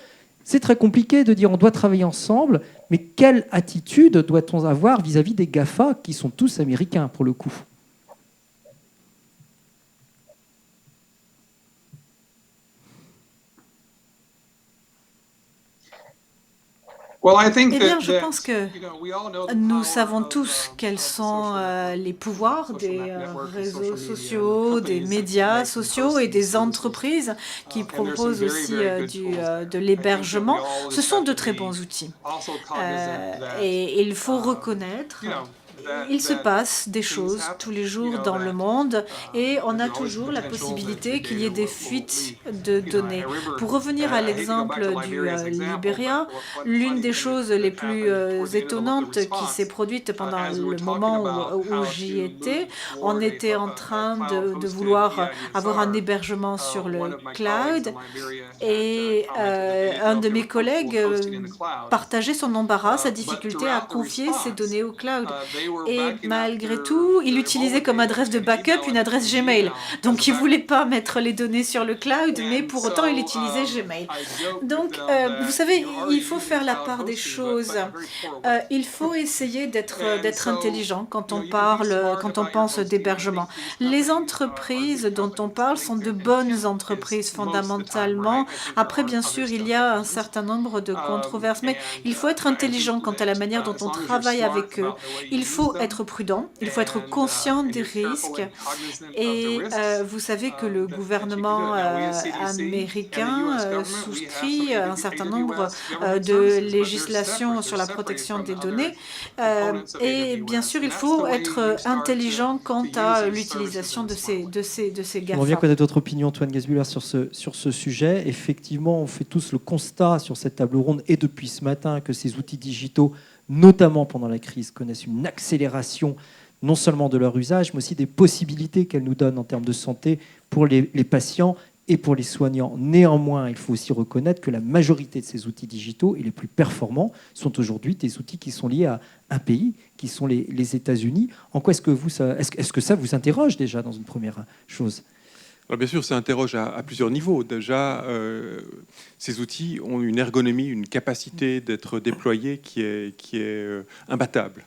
Speaker 1: C'est très compliqué de dire on doit travailler ensemble, mais quelle attitude doit-on avoir vis-à-vis des GAFA qui sont tous américains pour le coup?
Speaker 4: Eh bien, je pense que nous savons tous quels sont les pouvoirs des réseaux sociaux, des médias sociaux et des entreprises qui proposent aussi de l'hébergement. Ce sont de très bons outils. Et il faut reconnaître, il se passe des choses tous les jours dans le monde et on a toujours la possibilité qu'il y ait des fuites de données. Pour revenir à l'exemple du Libéria, l'une des choses les plus étonnantes qui s'est produite pendant le moment où j'y étais, on était en train de vouloir avoir un hébergement sur le cloud et un de mes collègues partageait son embarras, sa difficulté à confier ses données au cloud. Et malgré tout, il utilisait comme adresse de backup une adresse Gmail. Donc, il ne voulait pas mettre les données sur le cloud, mais pour autant, il utilisait Gmail. Donc, vous savez, il faut faire la part des choses. Il faut essayer d'être intelligent quand on parle, quand on pense d'hébergement. Les entreprises dont on parle sont de bonnes entreprises fondamentalement. Après, bien sûr, il y a un certain nombre de controverses, mais il faut être intelligent quant à la manière dont on travaille avec eux. Il faut être prudent, il faut être conscient des risques. Et vous savez que le gouvernement américain souscrit un certain nombre de législations sur la protection des données. Et bien sûr, il faut être intelligent quant à l'utilisation de ces GAFA.
Speaker 1: On revient connaître votre opinion, Antoine Gasbuller, sur ce sujet. Effectivement, on fait tous le constat sur cette table ronde et depuis ce matin que ces outils digitaux, notamment pendant la crise, connaissent une accélération non seulement de leur usage, mais aussi des possibilités qu'elles nous donnent en termes de santé pour les patients et pour les soignants. Néanmoins, il faut aussi reconnaître que la majorité de ces outils digitaux et les plus performants sont aujourd'hui des outils qui sont liés à un pays, qui sont les États-Unis. En quoi est-ce que ça vous interroge déjà dans une première chose ?
Speaker 3: Alors bien sûr, ça interroge à plusieurs niveaux. Déjà, ces outils ont une ergonomie, une capacité d'être déployés qui est imbattable.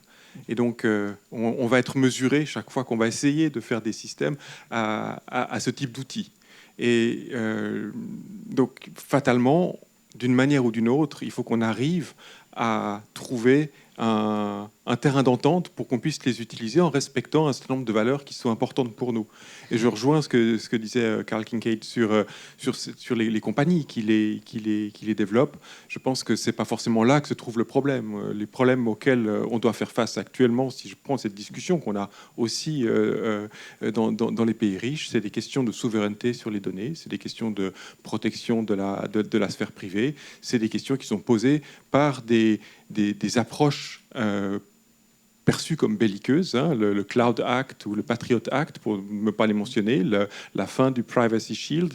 Speaker 3: Et donc, on va être mesuré chaque fois qu'on va essayer de faire des systèmes à ce type d'outils. Et donc, fatalement, d'une manière ou d'une autre, il faut qu'on arrive à trouver un un terrain d'entente pour qu'on puisse les utiliser en respectant un certain nombre de valeurs qui sont importantes pour nous. Et je rejoins ce que disait Carl Kincaid sur les compagnies qui les développent. Je pense que ce n'est pas forcément là que se trouve le problème. Les problèmes auxquels on doit faire face actuellement, si je prends cette discussion qu'on a aussi dans les pays riches, c'est des questions de souveraineté sur les données, c'est des questions de protection de la sphère privée, c'est des questions qui sont posées par des approches perçues comme belliqueuses, hein, le Cloud Act ou le Patriot Act, pour ne pas les mentionner, la fin du Privacy Shield,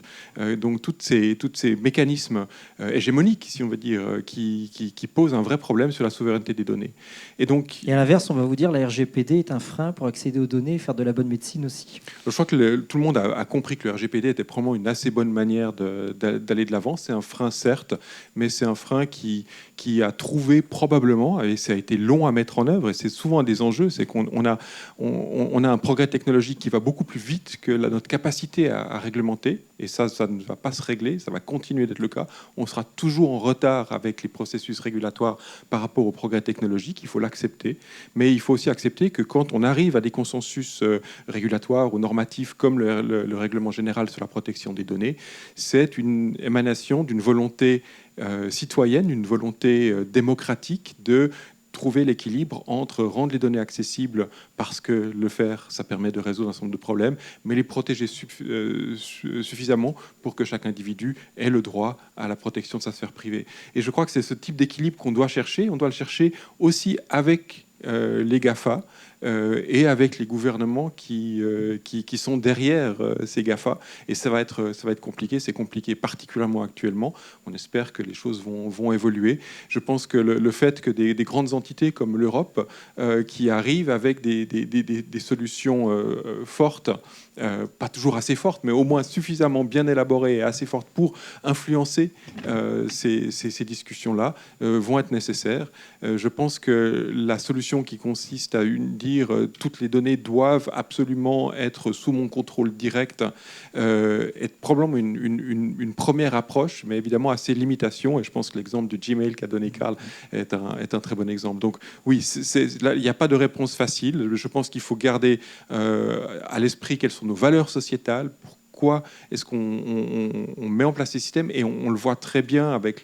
Speaker 3: donc tous ces mécanismes hégémoniques, si on veut dire, qui posent un vrai problème sur la souveraineté des données. Et
Speaker 1: à l'inverse, on va vous dire la RGPD est un frein pour accéder aux données et faire de la bonne médecine aussi.
Speaker 3: Je crois que tout le monde a compris que le RGPD était probablement une assez bonne manière d'aller de l'avant. C'est un frein, certes, mais c'est un frein qui a trouvé probablement, et ça a été long à mettre en œuvre, et c'est souvent un des enjeux, c'est qu'on a un progrès technologique qui va beaucoup plus vite que notre capacité à réglementer, et ça ne va pas se régler, ça va continuer d'être le cas. On sera toujours en retard avec les processus régulatoires par rapport au progrès technologique, il faut l'accepter, mais il faut aussi accepter que quand on arrive à des consensus régulatoires ou normatifs comme le règlement général sur la protection des données, c'est une émanation d'une volonté citoyenne, une volonté démocratique de trouver l'équilibre entre rendre les données accessibles parce que le faire, ça permet de résoudre un certain nombre de problèmes, mais les protéger suffisamment pour que chaque individu ait le droit à la protection de sa sphère privée. Et je crois que c'est ce type d'équilibre qu'on doit chercher. On doit le chercher aussi avec les GAFA et avec les gouvernements qui sont derrière ces GAFA. Et ça va être compliqué. C'est compliqué particulièrement actuellement. On espère que les choses vont évoluer. Je pense que le fait que des grandes entités comme l'Europe qui arrivent avec des solutions fortes, pas toujours assez fortes, mais au moins suffisamment bien élaborées et assez fortes pour influencer ces discussions-là, vont être nécessaires. Je pense que la solution qui consiste à dire toutes les données doivent absolument être sous mon contrôle direct est probablement une première approche, mais évidemment à ses limitations. Et je pense que l'exemple du Gmail qu'a donné Carl est un très bon exemple. Donc oui, il n'y a pas de réponse facile. Je pense qu'il faut garder à l'esprit quelles sont nos valeurs sociétales. Pourquoi est-ce qu'on met en place ces systèmes? Et on le voit très bien avec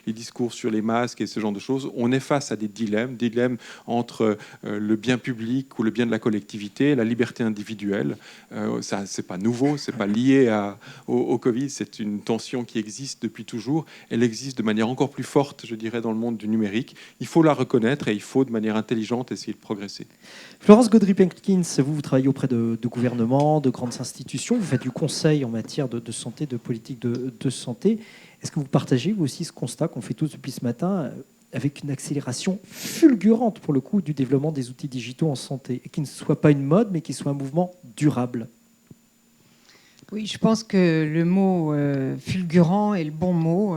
Speaker 3: les discours sur les masques et ce genre de choses. On est face à des dilemmes entre le bien public ou le bien de la collectivité, la liberté individuelle. Ça, c'est pas nouveau, c'est pas lié au Covid. C'est une tension qui existe depuis toujours. Elle existe de manière encore plus forte, je dirais, dans le monde du numérique. Il faut la reconnaître et il faut, de manière intelligente, essayer de progresser.
Speaker 1: Florence Gaudry-Penkins, vous travaillez auprès de gouvernements, de grandes institutions. Vous faites du conseil en matière de santé, de politique de santé. Est-ce que vous partagez vous aussi ce constat qu'on fait tous depuis ce matin, avec une accélération fulgurante pour le coup du développement des outils digitaux en santé, et qui ne soit pas une mode, mais qui soit un mouvement durable?
Speaker 5: Oui, je pense que le mot fulgurant est le bon mot.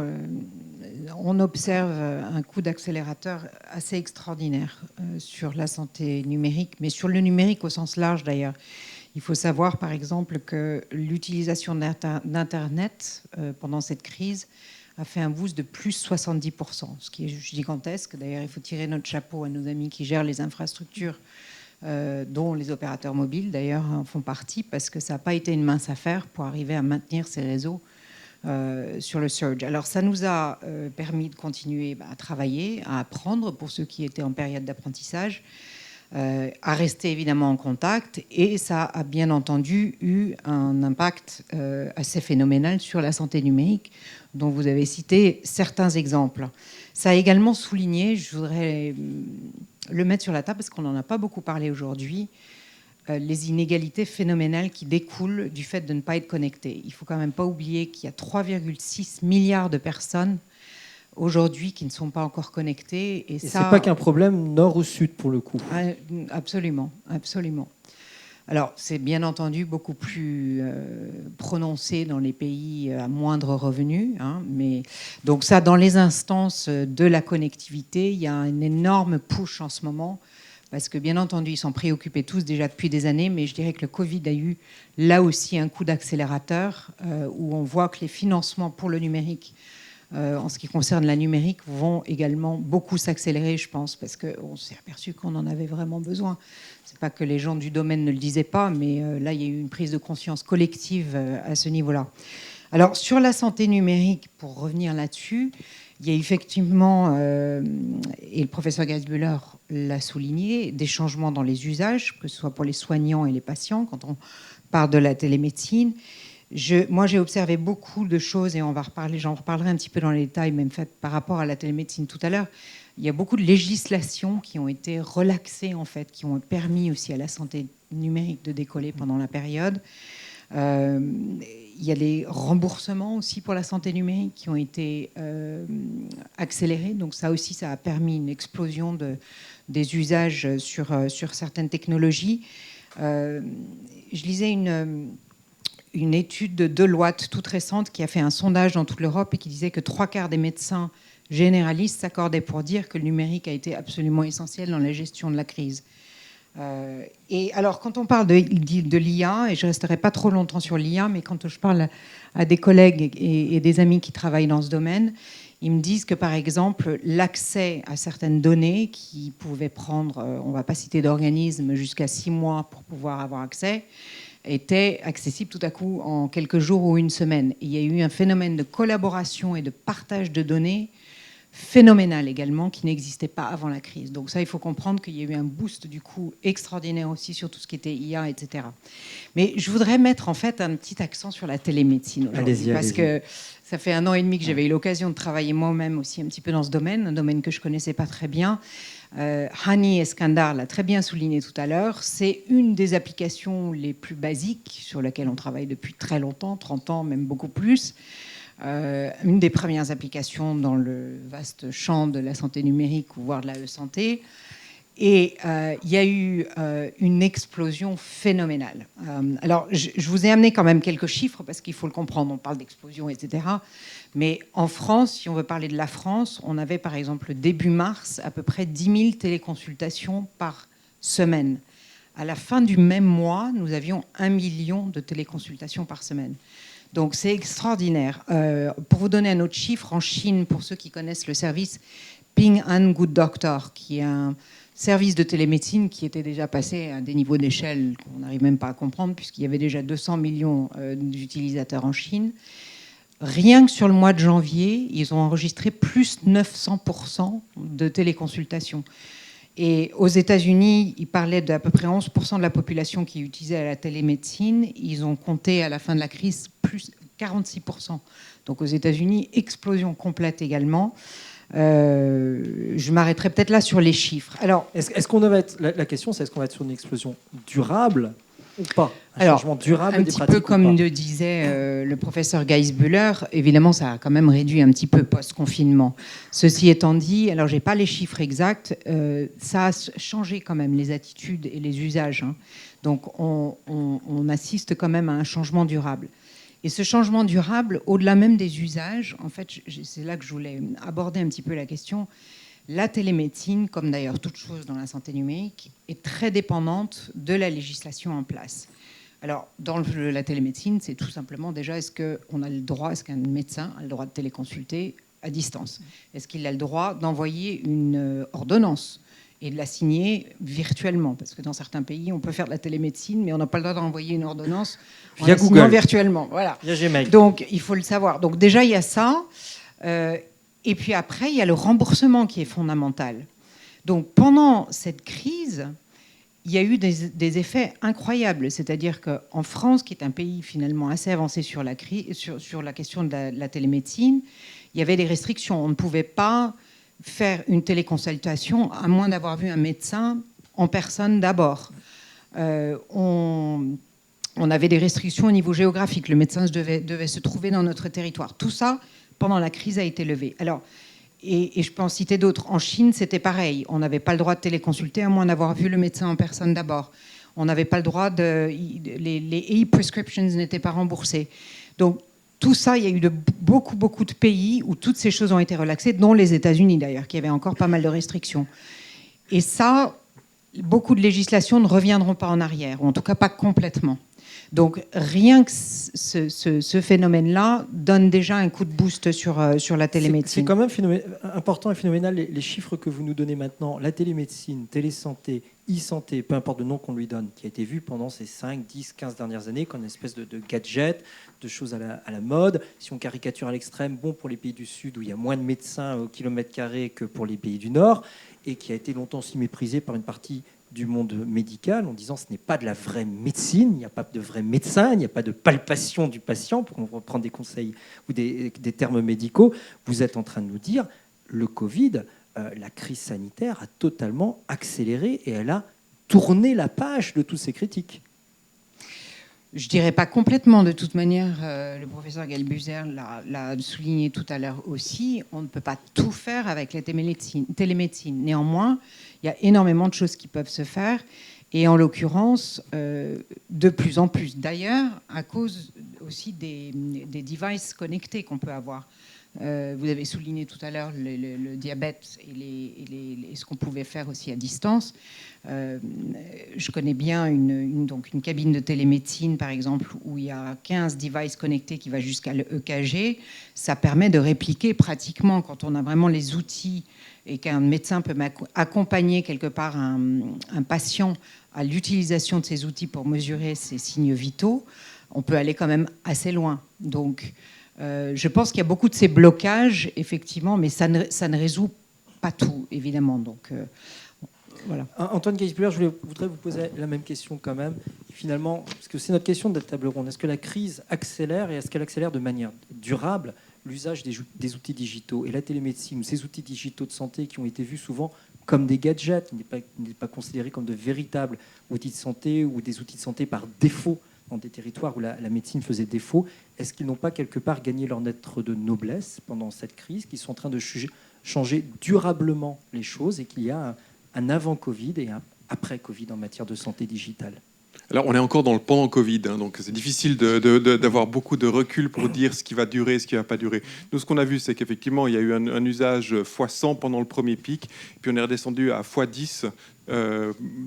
Speaker 5: On observe un coup d'accélérateur assez extraordinaire sur la santé numérique, mais sur le numérique au sens large d'ailleurs. Il faut savoir, par exemple, que l'utilisation d'Internet pendant cette crise a fait un boost de plus 70%, ce qui est gigantesque. D'ailleurs, il faut tirer notre chapeau à nos amis qui gèrent les infrastructures, dont les opérateurs mobiles, d'ailleurs, en font partie, parce que ça n'a pas été une mince affaire pour arriver à maintenir ces réseaux sur le surge. Alors, ça nous a permis de continuer à travailler, à apprendre pour ceux qui étaient en période d'apprentissage, à rester évidemment en contact, et ça a bien entendu eu un impact assez phénoménal sur la santé numérique, dont vous avez cité certains exemples. Ça a également souligné, je voudrais le mettre sur la table parce qu'on n'en a pas beaucoup parlé aujourd'hui, les inégalités phénoménales qui découlent du fait de ne pas être connecté. Il ne faut quand même pas oublier qu'il y a 3,6 milliards de personnes aujourd'hui qui ne sont pas encore connectés. Et ça,
Speaker 1: c'est pas qu'un problème nord ou sud pour le coup.
Speaker 5: Absolument, absolument. Alors, c'est bien entendu beaucoup plus prononcé dans les pays à moindre revenu. Mais donc ça, dans les instances de la connectivité, il y a un énorme push en ce moment. Parce que, bien entendu, ils s'en préoccupaient tous déjà depuis des années, mais je dirais que le Covid a eu là aussi un coup d'accélérateur où on voit que les financements pour le numérique en ce qui concerne la numérique vont également beaucoup s'accélérer, je pense, parce qu'on s'est aperçu qu'on en avait vraiment besoin. C'est pas que les gens du domaine ne le disaient pas, mais là, il y a eu une prise de conscience collective à ce niveau-là. Alors, sur la santé numérique, pour revenir là-dessus, il y a effectivement, et le professeur Geisbühler l'a souligné, des changements dans les usages, que ce soit pour les soignants et les patients, quand on parle de la télémédecine. Moi, j'ai observé beaucoup de choses, et j'en reparlerai un petit peu dans les détails, même fait par rapport à la télémédecine tout à l'heure. Il y a beaucoup de législations qui ont été relaxées, en fait, qui ont permis aussi à la santé numérique de décoller pendant la période. Il y a les remboursements aussi pour la santé numérique qui ont été accélérés. Donc ça aussi, ça a permis une explosion des usages sur certaines technologies. Je lisais une étude de Deloitte toute récente qui a fait un sondage dans toute l'Europe et qui disait que 3/4 des médecins généralistes s'accordaient pour dire que le numérique a été absolument essentiel dans la gestion de la crise. Et alors, quand on parle de l'IA, et je ne resterai pas trop longtemps sur l'IA, mais quand je parle à des collègues et des amis qui travaillent dans ce domaine, ils me disent que, par exemple, l'accès à certaines données qui pouvaient prendre, on ne va pas citer d'organisme, jusqu'à 6 mois pour pouvoir avoir accès, était accessible tout à coup en quelques jours ou une semaine. Et il y a eu un phénomène de collaboration et de partage de données phénoménal également, qui n'existait pas avant la crise. Donc ça, il faut comprendre qu'il y a eu un boost du coup extraordinaire aussi sur tout ce qui était IA, etc. Mais je voudrais mettre en fait un petit accent sur la télémédecine aujourd'hui, parce que ça fait 1 an et demi que j'avais eu l'occasion de travailler moi-même aussi un petit peu dans ce domaine, un domaine que je connaissais pas très bien. Hani Eskandar l'a très bien souligné tout à l'heure, c'est une des applications les plus basiques sur laquelle on travaille depuis très longtemps, 30 ans, même beaucoup plus. Une des premières applications dans le vaste champ de la santé numérique, voire de la e-santé. Et il y a eu une explosion phénoménale. Alors, je vous ai amené quand même quelques chiffres, parce qu'il faut le comprendre, on parle d'explosion, etc. Mais en France, si on veut parler de la France, on avait par exemple début mars à peu près 10 000 téléconsultations par semaine. À la fin du même mois, nous avions 1 million de téléconsultations par semaine. Donc c'est extraordinaire. Pour vous donner un autre chiffre, en Chine, pour ceux qui connaissent le service Ping An Good Doctor, qui est un service de télémédecine qui était déjà passé à des niveaux d'échelle qu'on n'arrive même pas à comprendre, puisqu'il y avait déjà 200 millions d'utilisateurs en Chine. Rien que sur le mois de janvier, ils ont enregistré plus 900% de téléconsultations. Et aux États-Unis, ils parlaient d'à peu près 11% de la population qui utilisait la télémédecine. Ils ont compté à la fin de la crise plus 46%. Donc aux États-Unis, explosion complète également. Je m'arrêterai peut-être là sur les chiffres. Alors,
Speaker 1: est-ce qu'on va être, la question, c'est est-ce qu'on va être sur une explosion durable ou pas? Changement durable
Speaker 5: un
Speaker 1: des
Speaker 5: petit
Speaker 1: pratiques
Speaker 5: peu comme le disait le professeur Geisbühler, évidemment, ça a quand même réduit un petit peu post-confinement. Ceci étant dit, alors j'ai pas les chiffres exacts, ça a changé quand même les attitudes et les usages. Hein. Donc on assiste quand même à un changement durable. Et ce changement durable, au-delà même des usages, en fait, c'est là que je voulais aborder un petit peu la question. La télémédecine, comme d'ailleurs toute chose dans la santé numérique, est très dépendante de la législation en place. Alors, dans la télémédecine, c'est tout simplement déjà, est-ce qu'un médecin a le droit de téléconsulter à distance? Est-ce qu'il a le droit d'envoyer une ordonnance et de la signer virtuellement? Parce que dans certains pays, on peut faire de la télémédecine, mais on n'a pas le droit d'envoyer une ordonnance en la signant virtuellement. Voilà.
Speaker 1: Via Gmail.
Speaker 5: Donc, il faut le savoir. Donc, déjà, il y a ça. Et puis après, il y a le remboursement qui est fondamental. Donc, pendant cette crise, il y a eu des effets incroyables. C'est-à-dire qu'en France, qui est un pays finalement assez avancé sur la question de la télémédecine, il y avait des restrictions. On ne pouvait pas faire une téléconsultation à moins d'avoir vu un médecin en personne d'abord. On avait des restrictions au niveau géographique. Le médecin devait se trouver dans notre territoire. Tout ça, pendant la crise, a été levé. Alors, et je peux en citer d'autres. En Chine, c'était pareil. On n'avait pas le droit de téléconsulter à moins d'avoir vu le médecin en personne d'abord. On n'avait pas le droit les e-prescriptions n'étaient pas remboursés. Donc, tout ça, il y a eu beaucoup de pays où toutes ces choses ont été relaxées, dont les États-Unis d'ailleurs, qui avaient encore pas mal de restrictions. Et ça, beaucoup de législations ne reviendront pas en arrière, ou en tout cas pas complètement. Donc rien que ce phénomène-là donne déjà un coup de boost sur la télémédecine.
Speaker 1: C'est quand même important et phénoménal les chiffres que vous nous donnez maintenant. La télémédecine, télésanté, e-santé, peu importe le nom qu'on lui donne, qui a été vu pendant ces 5, 10, 15 dernières années comme une espèce de gadget, de choses à la mode. Si on caricature à l'extrême, bon pour les pays du Sud où il y a moins de médecins au kilomètre carré que pour les pays du Nord, et qui a été longtemps aussi méprisé par une partie du monde médical en disant ce n'est pas de la vraie médecine, il n'y a pas de vrai médecin, il n'y a pas de palpation du patient, pour reprendre des conseils ou des termes médicaux. Vous êtes en train de nous dire le Covid, la crise sanitaire a totalement accéléré et elle a tourné la page de toutes ces critiques.
Speaker 5: Je ne dirais pas complètement, de toute manière, le professeur Gelbuser l'a souligné tout à l'heure aussi, on ne peut pas tout faire avec la télémédecine. Néanmoins, il y a énormément de choses qui peuvent se faire, et en l'occurrence, de plus en plus. D'ailleurs, à cause aussi des devices connectés qu'on peut avoir. Vous avez souligné tout à l'heure le diabète et ce qu'on pouvait faire aussi à distance. Je connais bien une cabine de télémédecine, par exemple, où il y a 15 devices connectés qui va jusqu'à l'EKG. Ça permet de répliquer pratiquement, quand on a vraiment les outils et qu'un médecin peut accompagner quelque part un patient à l'utilisation de ces outils pour mesurer ses signes vitaux, on peut aller quand même assez loin. Donc, je pense qu'il y a beaucoup de ces blocages, effectivement, mais ça ne résout pas tout, évidemment. Donc, voilà.
Speaker 1: Antoine Geisbler, je voudrais vous poser la même question quand même. Et finalement, parce que c'est notre question de la table ronde, est-ce que la crise accélère et est-ce qu'elle accélère de manière durable l'usage des outils digitaux et la télémédecine ou ces outils digitaux de santé qui ont été vus souvent comme des gadgets, n'est pas considérés comme de véritables outils de santé ou des outils de santé par défaut dans des territoires où la médecine faisait défaut. Est-ce qu'ils n'ont pas quelque part gagné leur lettre de noblesse pendant cette crise, qu'ils sont en train de changer durablement les choses et qu'il y a un avant-Covid et un après-Covid en matière de santé digitale?
Speaker 3: Alors, on est encore dans le pendant Covid, hein, donc c'est difficile d'avoir beaucoup de recul pour dire ce qui va durer et ce qui ne va pas durer. Nous, ce qu'on a vu, c'est qu'effectivement, il y a eu un usage x100 pendant le premier pic, puis on est redescendu à x10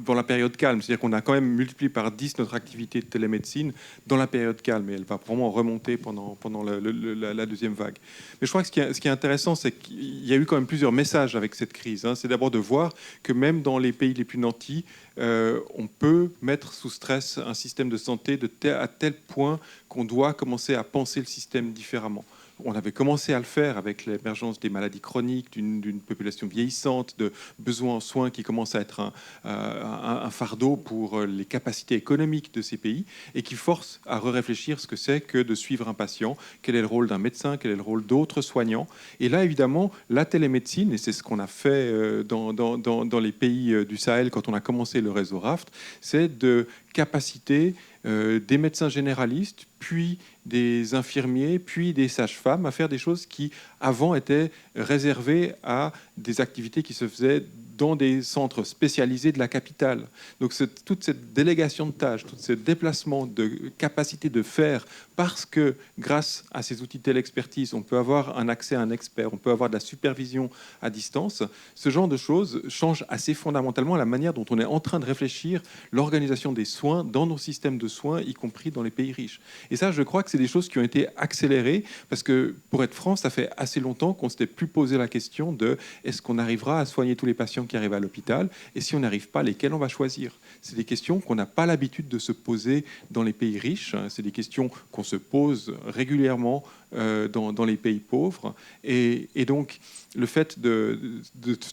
Speaker 3: dans la période calme. C'est-à-dire qu'on a quand même multiplié par 10 notre activité de télémédecine dans la période calme, et elle va vraiment remonter pendant la deuxième vague. Mais je crois que ce qui est intéressant, c'est qu'il y a eu quand même plusieurs messages avec cette crise. Hein. C'est d'abord de voir que même dans les pays les plus nantis, on peut mettre sous stress un système de santé à tel point qu'on doit commencer à penser le système différemment. On avait commencé à le faire avec l'émergence des maladies chroniques, d'une population vieillissante, de besoins en soins qui commencent à être un fardeau pour les capacités économiques de ces pays et qui force à réfléchir ce que c'est que de suivre un patient, quel est le rôle d'un médecin, quel est le rôle d'autres soignants. Et là, évidemment, la télémédecine, et c'est ce qu'on a fait dans les pays du Sahel quand on a commencé le réseau RAFT, c'est de capacité des médecins généralistes, puis des infirmiers, puis des sages-femmes à faire des choses qui, avant, étaient réservées à des activités qui se faisaient dans des centres spécialisés de la capitale. Donc toute cette délégation de tâches, tout ce déplacement de capacité de faire, parce que grâce à ces outils de télé-expertise, on peut avoir un accès à un expert, on peut avoir de la supervision à distance, ce genre de choses change assez fondamentalement la manière dont on est en train de réfléchir l'organisation des soins dans nos systèmes de soins, y compris dans les pays riches. Et ça, je crois que c'est des choses qui ont été accélérées, parce que, pour être franc, ça fait assez longtemps qu'on ne s'était plus posé la question de est-ce qu'on arrivera à soigner tous les patients qui arrivent à l'hôpital, et si on n'arrive pas, lesquels on va choisir. C'est des questions qu'on n'a pas l'habitude de se poser dans les pays riches, c'est des questions qu'on se pose régulièrement dans les pays pauvres, et donc le fait de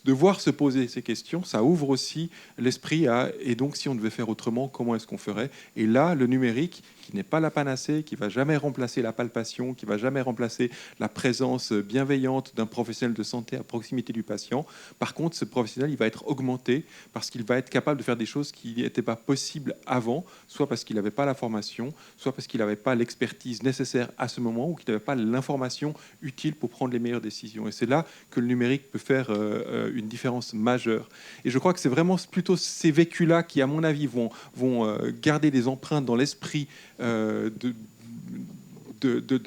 Speaker 3: devoir se poser ces questions, ça ouvre aussi l'esprit à et donc si on devait faire autrement, comment est-ce qu'on ferait? Et là, le numérique, qui n'est pas la panacée, qui va jamais remplacer la palpation, qui va jamais remplacer la présence bienveillante d'un professionnel de santé à proximité du patient. Par contre, ce professionnel, il va être augmenté parce qu'il va être capable de faire des choses qui n'étaient pas possibles avant, soit parce qu'il n'avait pas la formation, soit parce qu'il n'avait pas l'expertise nécessaire à ce moment, ou qu'il n'avait pas l'information utile pour prendre les meilleures décisions. Et c'est là que le numérique peut faire une différence majeure. Et je crois que c'est vraiment plutôt ces vécus-là qui, à mon avis, vont garder des empreintes dans l'esprit de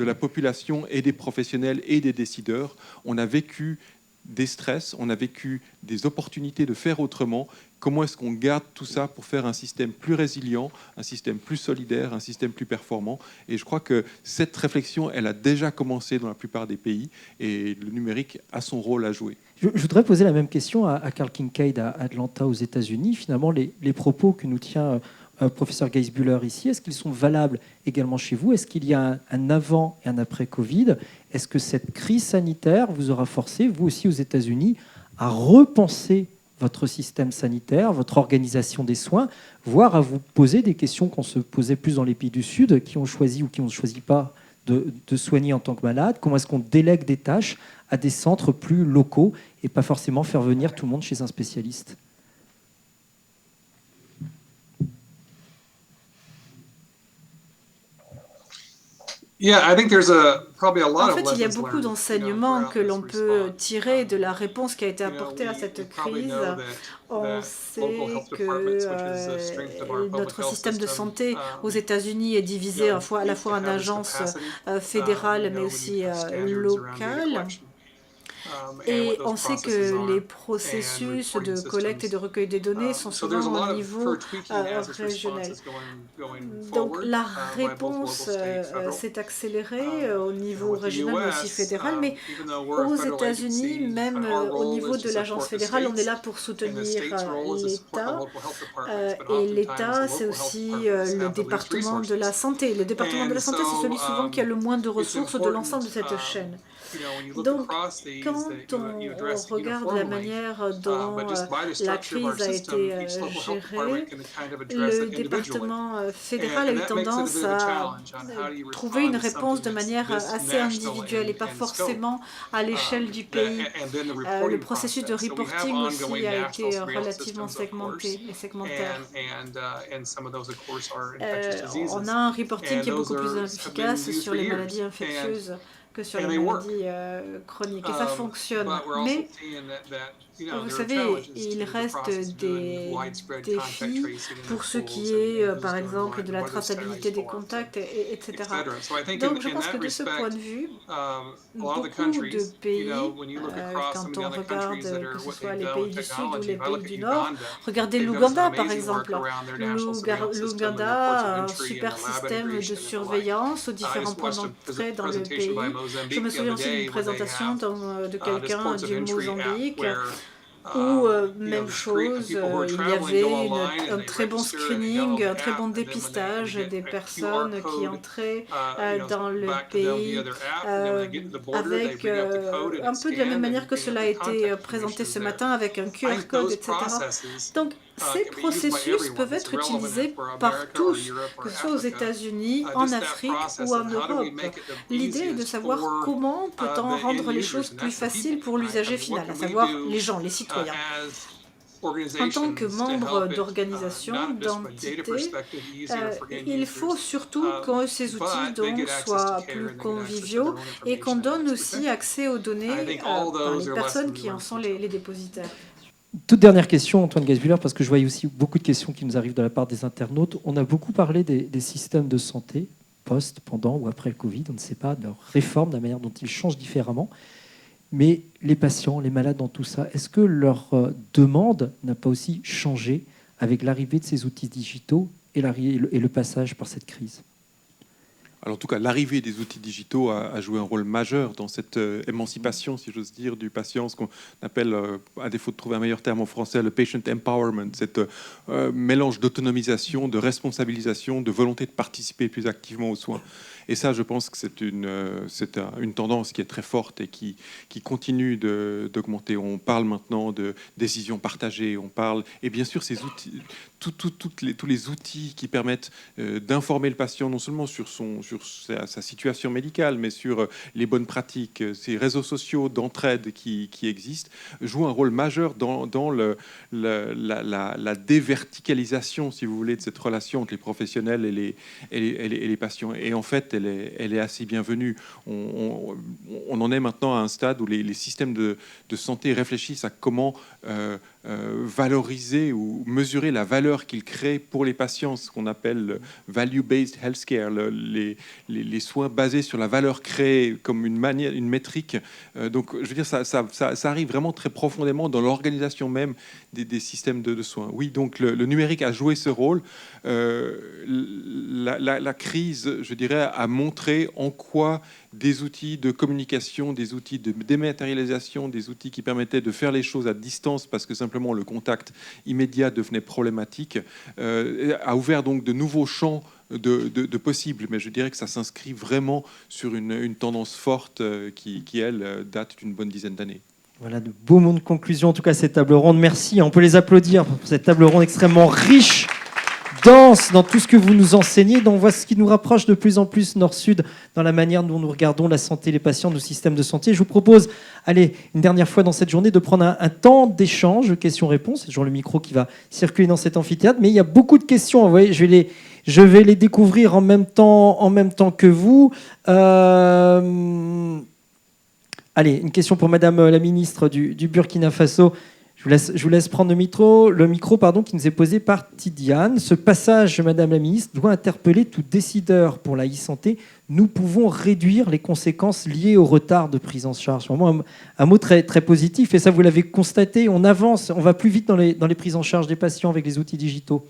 Speaker 3: la population et des professionnels et des décideurs. On a vécu des stress, on a vécu des opportunités de faire autrement comment est-ce qu'on garde tout ça pour faire un système plus résilient, un système plus solidaire, un système plus performant. Et je crois que cette réflexion, elle a déjà commencé dans la plupart des pays et le numérique a son rôle à jouer.
Speaker 1: Je voudrais poser la même question à Carl Kincaid à Atlanta aux États-Unis. Finalement, les propos que nous tient professeur Geisbühler ici, est-ce qu'ils sont valables également chez vous? Est-ce qu'il y a un avant et un après Covid? Est-ce que cette crise sanitaire vous aura forcé, vous aussi aux États-Unis, à repenser votre système sanitaire, votre organisation des soins, voire à vous poser des questions qu'on se posait plus dans les pays du Sud, qui ont choisi ou qui n'ont choisi pas de soigner en tant que malade? Comment est-ce qu'on délègue des tâches à des centres plus locaux et pas forcément faire venir tout le monde chez un spécialiste?
Speaker 4: En fait, il y a beaucoup d'enseignements que l'on peut tirer de la réponse qui a été apportée à cette crise. On sait que notre système de santé aux États-Unis est divisé à la fois en agences fédérales mais aussi locales. Et on sait que les processus de collecte et de recueil des données sont souvent au niveau régional. Donc la réponse s'est accélérée au niveau régional mais aussi fédéral. Mais aux États-Unis, même au niveau de l'agence fédérale, on est là pour soutenir l'État. Et l'État, c'est aussi le département de la santé. Le département de la santé, c'est celui souvent qui a le moins de ressources de l'ensemble de cette chaîne. Donc, quand on regarde la manière dont la crise a été gérée, le département fédéral a eu tendance à trouver une réponse de manière assez individuelle et pas forcément à l'échelle du pays. Le processus de reporting aussi a été relativement segmenté et segmentaire. On a un reporting qui est beaucoup plus efficace sur les maladies infectieuses que sur les maladies chroniques. Et ça fonctionne. Mais, vous savez, il reste des défis pour ce qui est, par exemple, de la traçabilité des contacts, etc. Donc, je pense que de ce point de vue, beaucoup de pays, quand on regarde que ce soit les pays du Sud ou les pays du Nord, regardez l'Ouganda, par exemple. L'Ouganda a un super système de surveillance aux différents points d'entrée dans le pays. Je me souviens aussi d'une présentation de quelqu'un du Mozambique où, même chose, il y avait un très bon screening, un très bon dépistage des personnes qui entraient dans le pays avec un peu de la même manière que cela a été présenté ce matin avec un QR code, etc. Donc, ces processus peuvent être utilisés par tous, que ce soit aux États-Unis, en Afrique ou en Europe. L'idée est de savoir comment peut-on rendre les choses plus faciles pour l'usager final, à savoir les gens, les citoyens. En tant que membre d'organisation, d'entité, il faut surtout que ces outils donc, soient plus conviviaux et qu'on donne aussi accès aux données par les personnes qui en sont les dépositaires.
Speaker 1: Toute dernière question, Antoine Geisbühler, parce que je voyais aussi beaucoup de questions qui nous arrivent de la part des internautes. On a beaucoup parlé des systèmes de santé, post, pendant ou après le Covid. On ne sait pas de leur réforme, de la manière dont ils changent différemment. Mais les patients, les malades dans tout ça, est-ce que leur demande n'a pas aussi changé avec l'arrivée de ces outils digitaux et le passage par cette crise ?
Speaker 3: Alors, en tout cas, l'arrivée des outils digitaux a joué un rôle majeur dans cette émancipation, si j'ose dire, du patient, ce qu'on appelle, à défaut de trouver un meilleur terme en français, le patient empowerment, cette mélange d'autonomisation, de responsabilisation, de volonté de participer plus activement aux soins. Et ça, je pense que c'est une tendance qui est très forte et qui continue d'augmenter. On parle maintenant de décisions partagées, on parle, et bien sûr, ces outils, tous les outils qui permettent d'informer le patient non seulement sur sa situation médicale, mais sur les bonnes pratiques, ces réseaux sociaux d'entraide qui existent, jouent un rôle majeur dans la déverticalisation, si vous voulez, de cette relation entre les professionnels et les patients. Et en fait, elle est assez bienvenue. On en est maintenant à un stade où les systèmes de santé réfléchissent à comment valoriser ou mesurer la valeur qu'ils créent pour les patients, ce qu'on appelle value-based healthcare, les soins basés sur la valeur créée comme une métrique. Donc, je veux dire, ça arrive vraiment très profondément dans l'organisation même des systèmes de soins. Oui, donc le numérique a joué ce rôle. La crise, je dirais, a montré en quoi des outils de communication, des outils de dématérialisation, des outils qui permettaient de faire les choses à distance parce que simplement le contact immédiat devenait problématique, a ouvert donc de nouveaux champs de possibles. Mais je dirais que ça s'inscrit vraiment sur une tendance forte qui, elle, date d'une bonne dizaine d'années.
Speaker 1: Voilà de beaux mots de conclusion, en tout cas, cette table ronde. Merci, on peut les applaudir pour cette table ronde extrêmement riche, dense dans tout ce que vous nous enseignez. Donc, on voit ce qui nous rapproche de plus en plus nord-sud dans la manière dont nous regardons la santé, les patients, nos systèmes de santé. Je vous propose, allez, une dernière fois dans cette journée, de prendre un temps d'échange, questions-réponses. C'est toujours le micro qui va circuler dans cet amphithéâtre, mais il y a beaucoup de questions. Vous voyez, je vais les découvrir en même temps que vous. Allez, une question pour Madame la ministre du Burkina Faso. Je vous laisse prendre le micro qui nous est posé par Tidiane. Ce passage, Madame la ministre, doit interpeller tout décideur pour la e-santé. Nous pouvons réduire les conséquences liées au retard de prise en charge. C'est vraiment un mot très, très positif. Et ça, vous l'avez constaté, on avance, on va plus vite dans les prises en charge des patients avec les outils digitaux.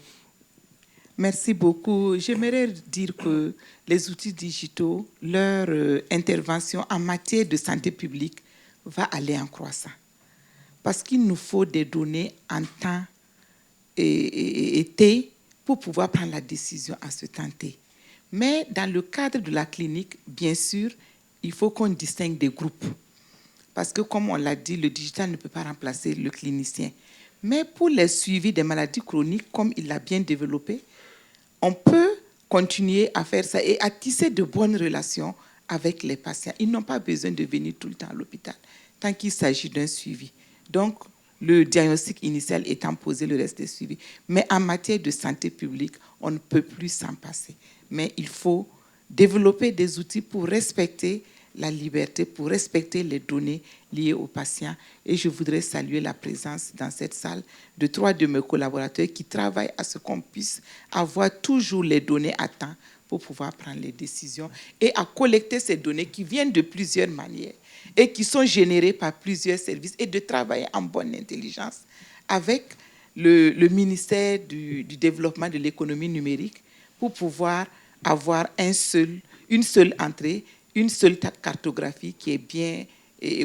Speaker 2: Merci beaucoup. J'aimerais dire que les outils digitaux, leur intervention en matière de santé publique va aller en croissant. Parce qu'il nous faut des données en temps et T pour pouvoir prendre la décision à ce temps T. Mais dans le cadre de la clinique, bien sûr, il faut qu'on distingue des groupes. Parce que, comme on l'a dit, le digital ne peut pas remplacer le clinicien. Mais pour les suivis des maladies chroniques, comme il l'a bien développé, on peut continuer à faire ça et à tisser de bonnes relations avec les patients. Ils n'ont pas besoin de venir tout le temps à l'hôpital, tant qu'il s'agit d'un suivi. Donc, le diagnostic initial étant posé, le reste est suivi. Mais en matière de santé publique, on ne peut plus s'en passer. Mais il faut développer des outils pour respecter la liberté, pour respecter les données liées aux patients. Et je voudrais saluer la présence dans cette salle de 3 de mes collaborateurs qui travaillent à ce qu'on puisse avoir toujours les données à temps pour pouvoir prendre les décisions et à collecter ces données qui viennent de plusieurs manières et qui sont générées par plusieurs services et de travailler en bonne intelligence avec le ministère du Développement de l'économie numérique pour pouvoir avoir une seule entrée, une seule cartographie qui est bien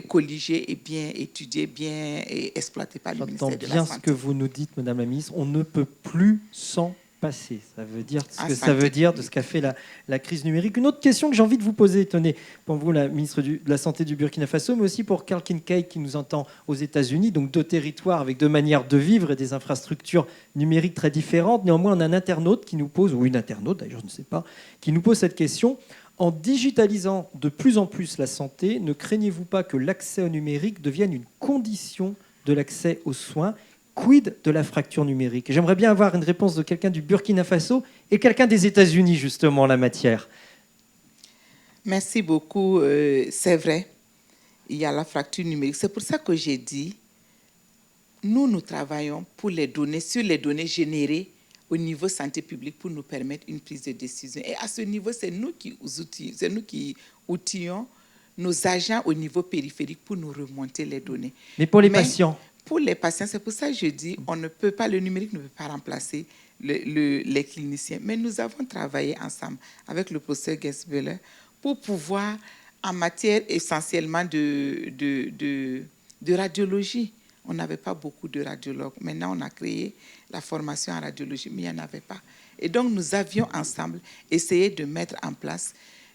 Speaker 2: colligée et bien étudiée, bien exploitée par le ministère de la Santé.
Speaker 1: J'entends bien ce que vous nous dites, Madame la ministre. On ne peut plus s'en passer. Ça veut dire ce que ça veut dire de ce qu'a fait la crise numérique. Une autre question que j'ai envie de vous poser, tenez, pour vous, la ministre de la Santé du Burkina Faso, mais aussi pour Karl Kincaid qui nous entend aux États-Unis, donc 2 territoires avec 2 manières de vivre et des infrastructures numériques très différentes. Néanmoins, on a un internaute qui nous pose, ou une internaute d'ailleurs, je ne sais pas, qui nous pose cette question. En digitalisant de plus en plus la santé, ne craignez-vous pas que l'accès au numérique devienne une condition de l'accès aux soins ? Quid de la fracture numérique ? J'aimerais bien avoir une réponse de quelqu'un du Burkina Faso et quelqu'un des États-Unis, justement, en la matière.
Speaker 2: Merci beaucoup. C'est vrai, il y a la fracture numérique. C'est pour ça que j'ai dit, nous travaillons pour les données, sur les données générées au niveau santé publique pour nous permettre une prise de décision. Et à ce niveau, c'est nous qui outillons nos agents au niveau périphérique pour nous remonter les données.
Speaker 1: Mais pour les patients ?
Speaker 2: Pour les patients, c'est pour ça que je dis, on ne peut pas, le numérique ne peut pas remplacer les cliniciens. Mais nous avons travaillé ensemble avec le professeur Gesbeler pour pouvoir, en matière essentiellement de radiologie, on n'avait pas beaucoup de radiologues. Maintenant, on a créé la formation en radiologie, mais il n'y en avait pas. Et donc, nous avions ensemble essayé de mettre en place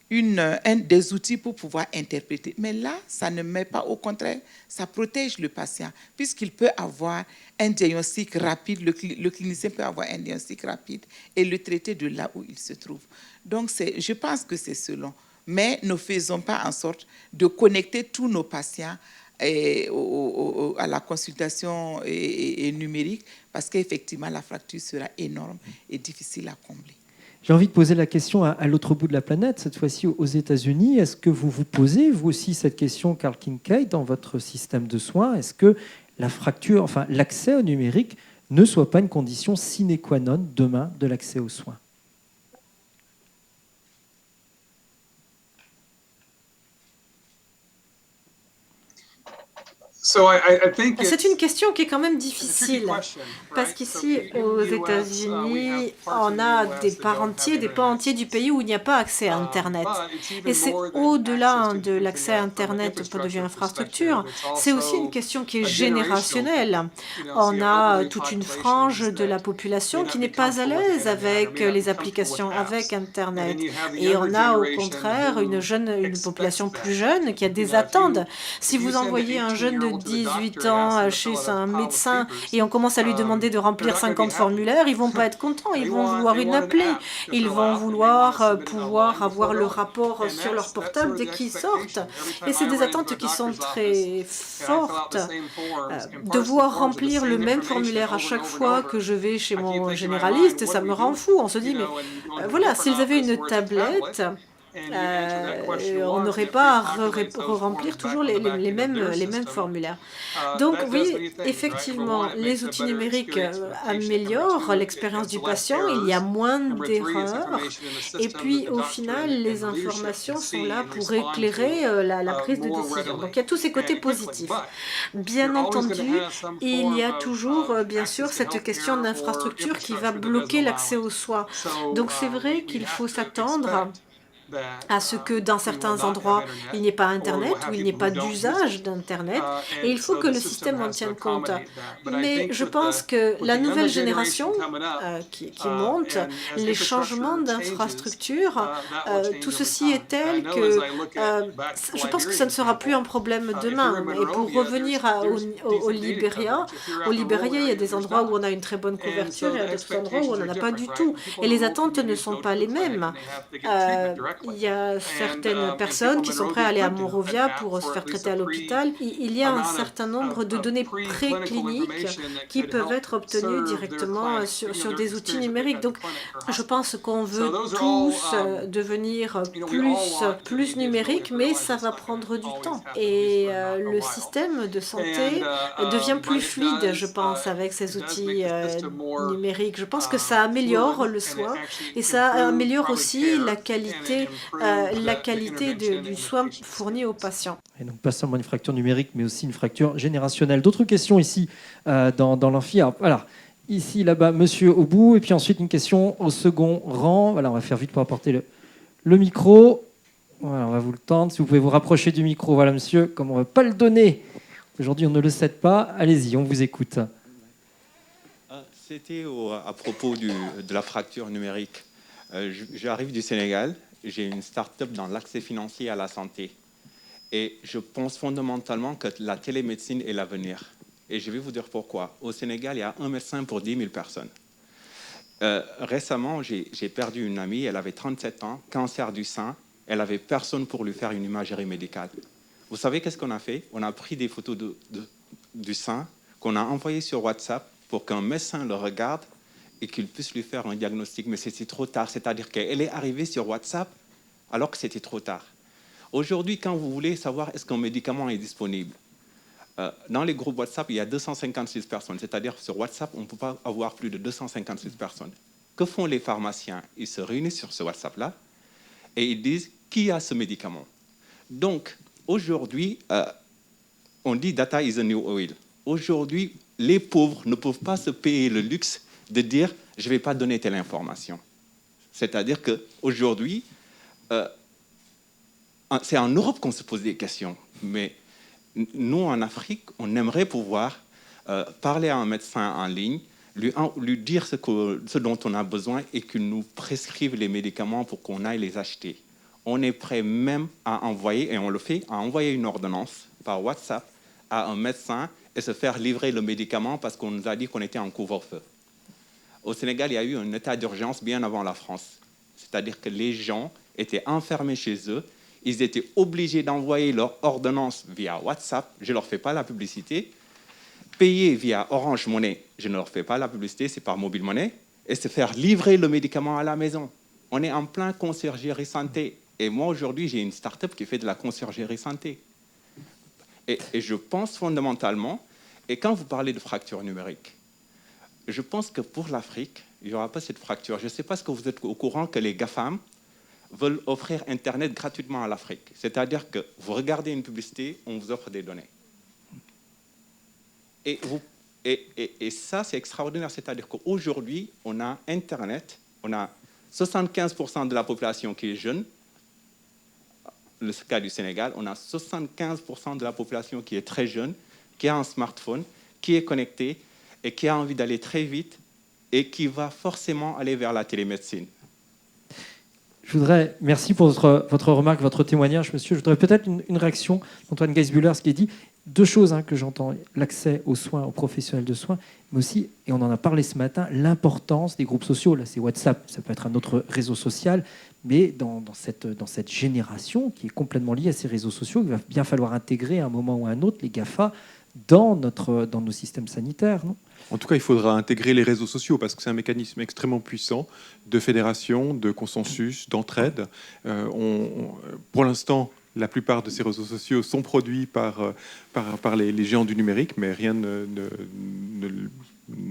Speaker 2: des outils pour pouvoir interpréter. Mais là, ça ne met pas, au contraire, ça protège le patient, puisqu'il peut avoir un diagnostic rapide, le clinicien peut avoir un diagnostic rapide et le traiter de là où il se trouve. Donc, je pense que c'est selon. Mais ne faisons pas en sorte de connecter tous nos patients à la consultation numérique, parce qu'effectivement, la fracture sera énorme et difficile à combler.
Speaker 1: J'ai envie de poser la question à l'autre bout de la planète, cette fois-ci aux États-Unis. Est-ce que vous vous posez, vous aussi, cette question, Karl Kincaid, dans votre système de soins ? Est-ce que la fracture, enfin l'accès au numérique, ne soit pas une condition sine qua non demain de l'accès aux soins ?
Speaker 4: C'est une question qui est quand même difficile, parce qu'ici, aux États-Unis, on a des pans entiers du pays où il n'y a pas accès à Internet. Et c'est au-delà de l'accès à Internet pour de infrastructures, c'est aussi une question qui est générationnelle. On a toute une frange de la population qui n'est pas à l'aise avec les applications, avec Internet. Et on a au contraire une population plus jeune qui a des attentes. Si vous envoyez un jeune de 18 ans chez un médecin et on commence à lui demander de remplir 50 formulaires, ils vont pas être contents, ils vont vouloir une appli, ils vont vouloir pouvoir avoir le rapport sur leur portable dès qu'ils sortent. Et c'est des attentes qui sont très fortes. Devoir remplir le même formulaire à chaque fois que je vais chez mon généraliste, ça me rend fou. On se dit, mais voilà, s'ils avaient une tablette, on n'aurait pas à remplir toujours les mêmes formulaires. Donc oui, effectivement, les outils numériques améliorent l'expérience du patient, il y a moins d'erreurs, et puis au final, les informations sont là pour éclairer la prise de décision. Donc il y a tous ces côtés positifs. Bien entendu, il y a toujours, bien sûr, cette question d'infrastructure qui va bloquer l'accès aux soins. Donc c'est vrai qu'il faut s'attendre à ce que dans certains endroits, il n'y ait pas Internet ou il n'y ait pas d'usage d'Internet, et il faut que le système en tienne compte. Mais je pense que la nouvelle génération qui monte, les changements d'infrastructure, tout ceci est tel que je pense que ça ne sera plus un problème demain. Et pour revenir au Libéria, il y a des endroits où on a une très bonne couverture et d'autres endroits où on n'en a pas du tout. Et les attentes ne sont pas les mêmes. Il y a certaines personnes qui sont prêtes à aller à Monrovia pour se faire traiter à l'hôpital. Il y a un certain nombre de données précliniques qui peuvent être obtenues directement sur des outils numériques. Donc, je pense qu'on veut tous devenir plus numériques, mais ça va prendre du temps. Et le système de santé devient plus fluide, je pense, avec ces outils numériques. Je pense que ça améliore le soin et ça améliore aussi la qualité du soin fourni aux patients.
Speaker 1: Et donc pas seulement une fracture numérique, mais aussi une fracture générationnelle. D'autres questions ici dans l'amphi. Alors, ici, là-bas, monsieur au bout, et puis ensuite une question au second rang. Voilà, on va faire vite pour apporter le micro. Voilà, on va vous le tendre. Si vous pouvez vous rapprocher du micro, voilà, monsieur, comme on ne va pas le donner. Aujourd'hui, on ne le cède pas. Allez-y, on vous écoute.
Speaker 6: C'était à propos de la fracture numérique. J'arrive du Sénégal. J'ai une start-up dans l'accès financier à la santé. Et je pense fondamentalement que la télémédecine est l'avenir. Et je vais vous dire pourquoi. Au Sénégal, il y a un médecin pour 10 000 personnes. Récemment, j'ai perdu une amie, elle avait 37 ans, cancer du sein. Elle n'avait personne pour lui faire une imagerie médicale. Vous savez qu'est-ce qu'on a fait? On a pris des photos du sein qu'on a envoyées sur WhatsApp pour qu'un médecin le regarde et qu'il puisse lui faire un diagnostic. Mais c'était trop tard, c'est-à-dire qu'elle est arrivée sur WhatsApp alors que c'était trop tard. Aujourd'hui, quand vous voulez savoir est-ce qu'un médicament est disponible, dans les groupes WhatsApp, il y a 256 personnes, c'est-à-dire sur WhatsApp, on ne peut pas avoir plus de 256 personnes. Que font les pharmaciens? Ils se réunissent sur ce WhatsApp-là et ils disent qui a ce médicament. Donc, aujourd'hui, on dit « data is the new oil ». Aujourd'hui, les pauvres ne peuvent pas se payer le luxe de dire « je ne vais pas donner telle information ». C'est-à-dire qu'aujourd'hui, c'est en Europe qu'on se pose des questions. Mais nous, en Afrique, on aimerait pouvoir parler à un médecin en ligne, lui dire ce dont on a besoin et qu'il nous prescrive les médicaments pour qu'on aille les acheter. On est prêt même à envoyer, et on le fait, à envoyer une ordonnance par WhatsApp à un médecin et se faire livrer le médicament parce qu'on nous a dit qu'on était en couvre-feu. Au Sénégal, il y a eu un état d'urgence bien avant la France. C'est-à-dire que les gens étaient enfermés chez eux, ils étaient obligés d'envoyer leur ordonnance via WhatsApp, je ne leur fais pas la publicité, payer via Orange Money, je ne leur fais pas la publicité, c'est par Mobile Money, et se faire livrer le médicament à la maison. On est en plein conciergerie santé. Et moi, aujourd'hui, j'ai une start-up qui fait de la conciergerie santé. Et je pense fondamentalement, et quand vous parlez de fracture numérique, je pense que pour l'Afrique, il n'y aura pas cette fracture. Je ne sais pas si vous êtes au courant que les GAFAM veulent offrir Internet gratuitement à l'Afrique. C'est-à-dire que vous regardez une publicité, on vous offre des données. Et ça, c'est extraordinaire. C'est-à-dire qu'aujourd'hui, on a Internet, on a 75% de la population qui est jeune. Le cas du Sénégal, on a 75% de la population qui est très jeune, qui a un smartphone, qui est connecté et qui a envie d'aller très vite et qui va forcément aller vers la télémédecine.
Speaker 1: Merci pour votre remarque, votre témoignage, monsieur. Je voudrais peut-être une réaction d'Antoine Geisbühler, ce qui est dit. Deux choses que j'entends, l'accès aux soins, aux professionnels de soins, mais aussi, et on en a parlé ce matin, l'importance des groupes sociaux. Là, c'est WhatsApp, ça peut être un autre réseau social, mais dans cette génération qui est complètement liée à ces réseaux sociaux, il va bien falloir intégrer à un moment ou à un autre les GAFA dans nos systèmes sanitaires, non ?
Speaker 3: En tout cas, il faudra intégrer les réseaux sociaux parce que c'est un mécanisme extrêmement puissant de fédération, de consensus, d'entraide. Pour l'instant, la plupart de ces réseaux sociaux sont produits par les géants du numérique, mais rien ne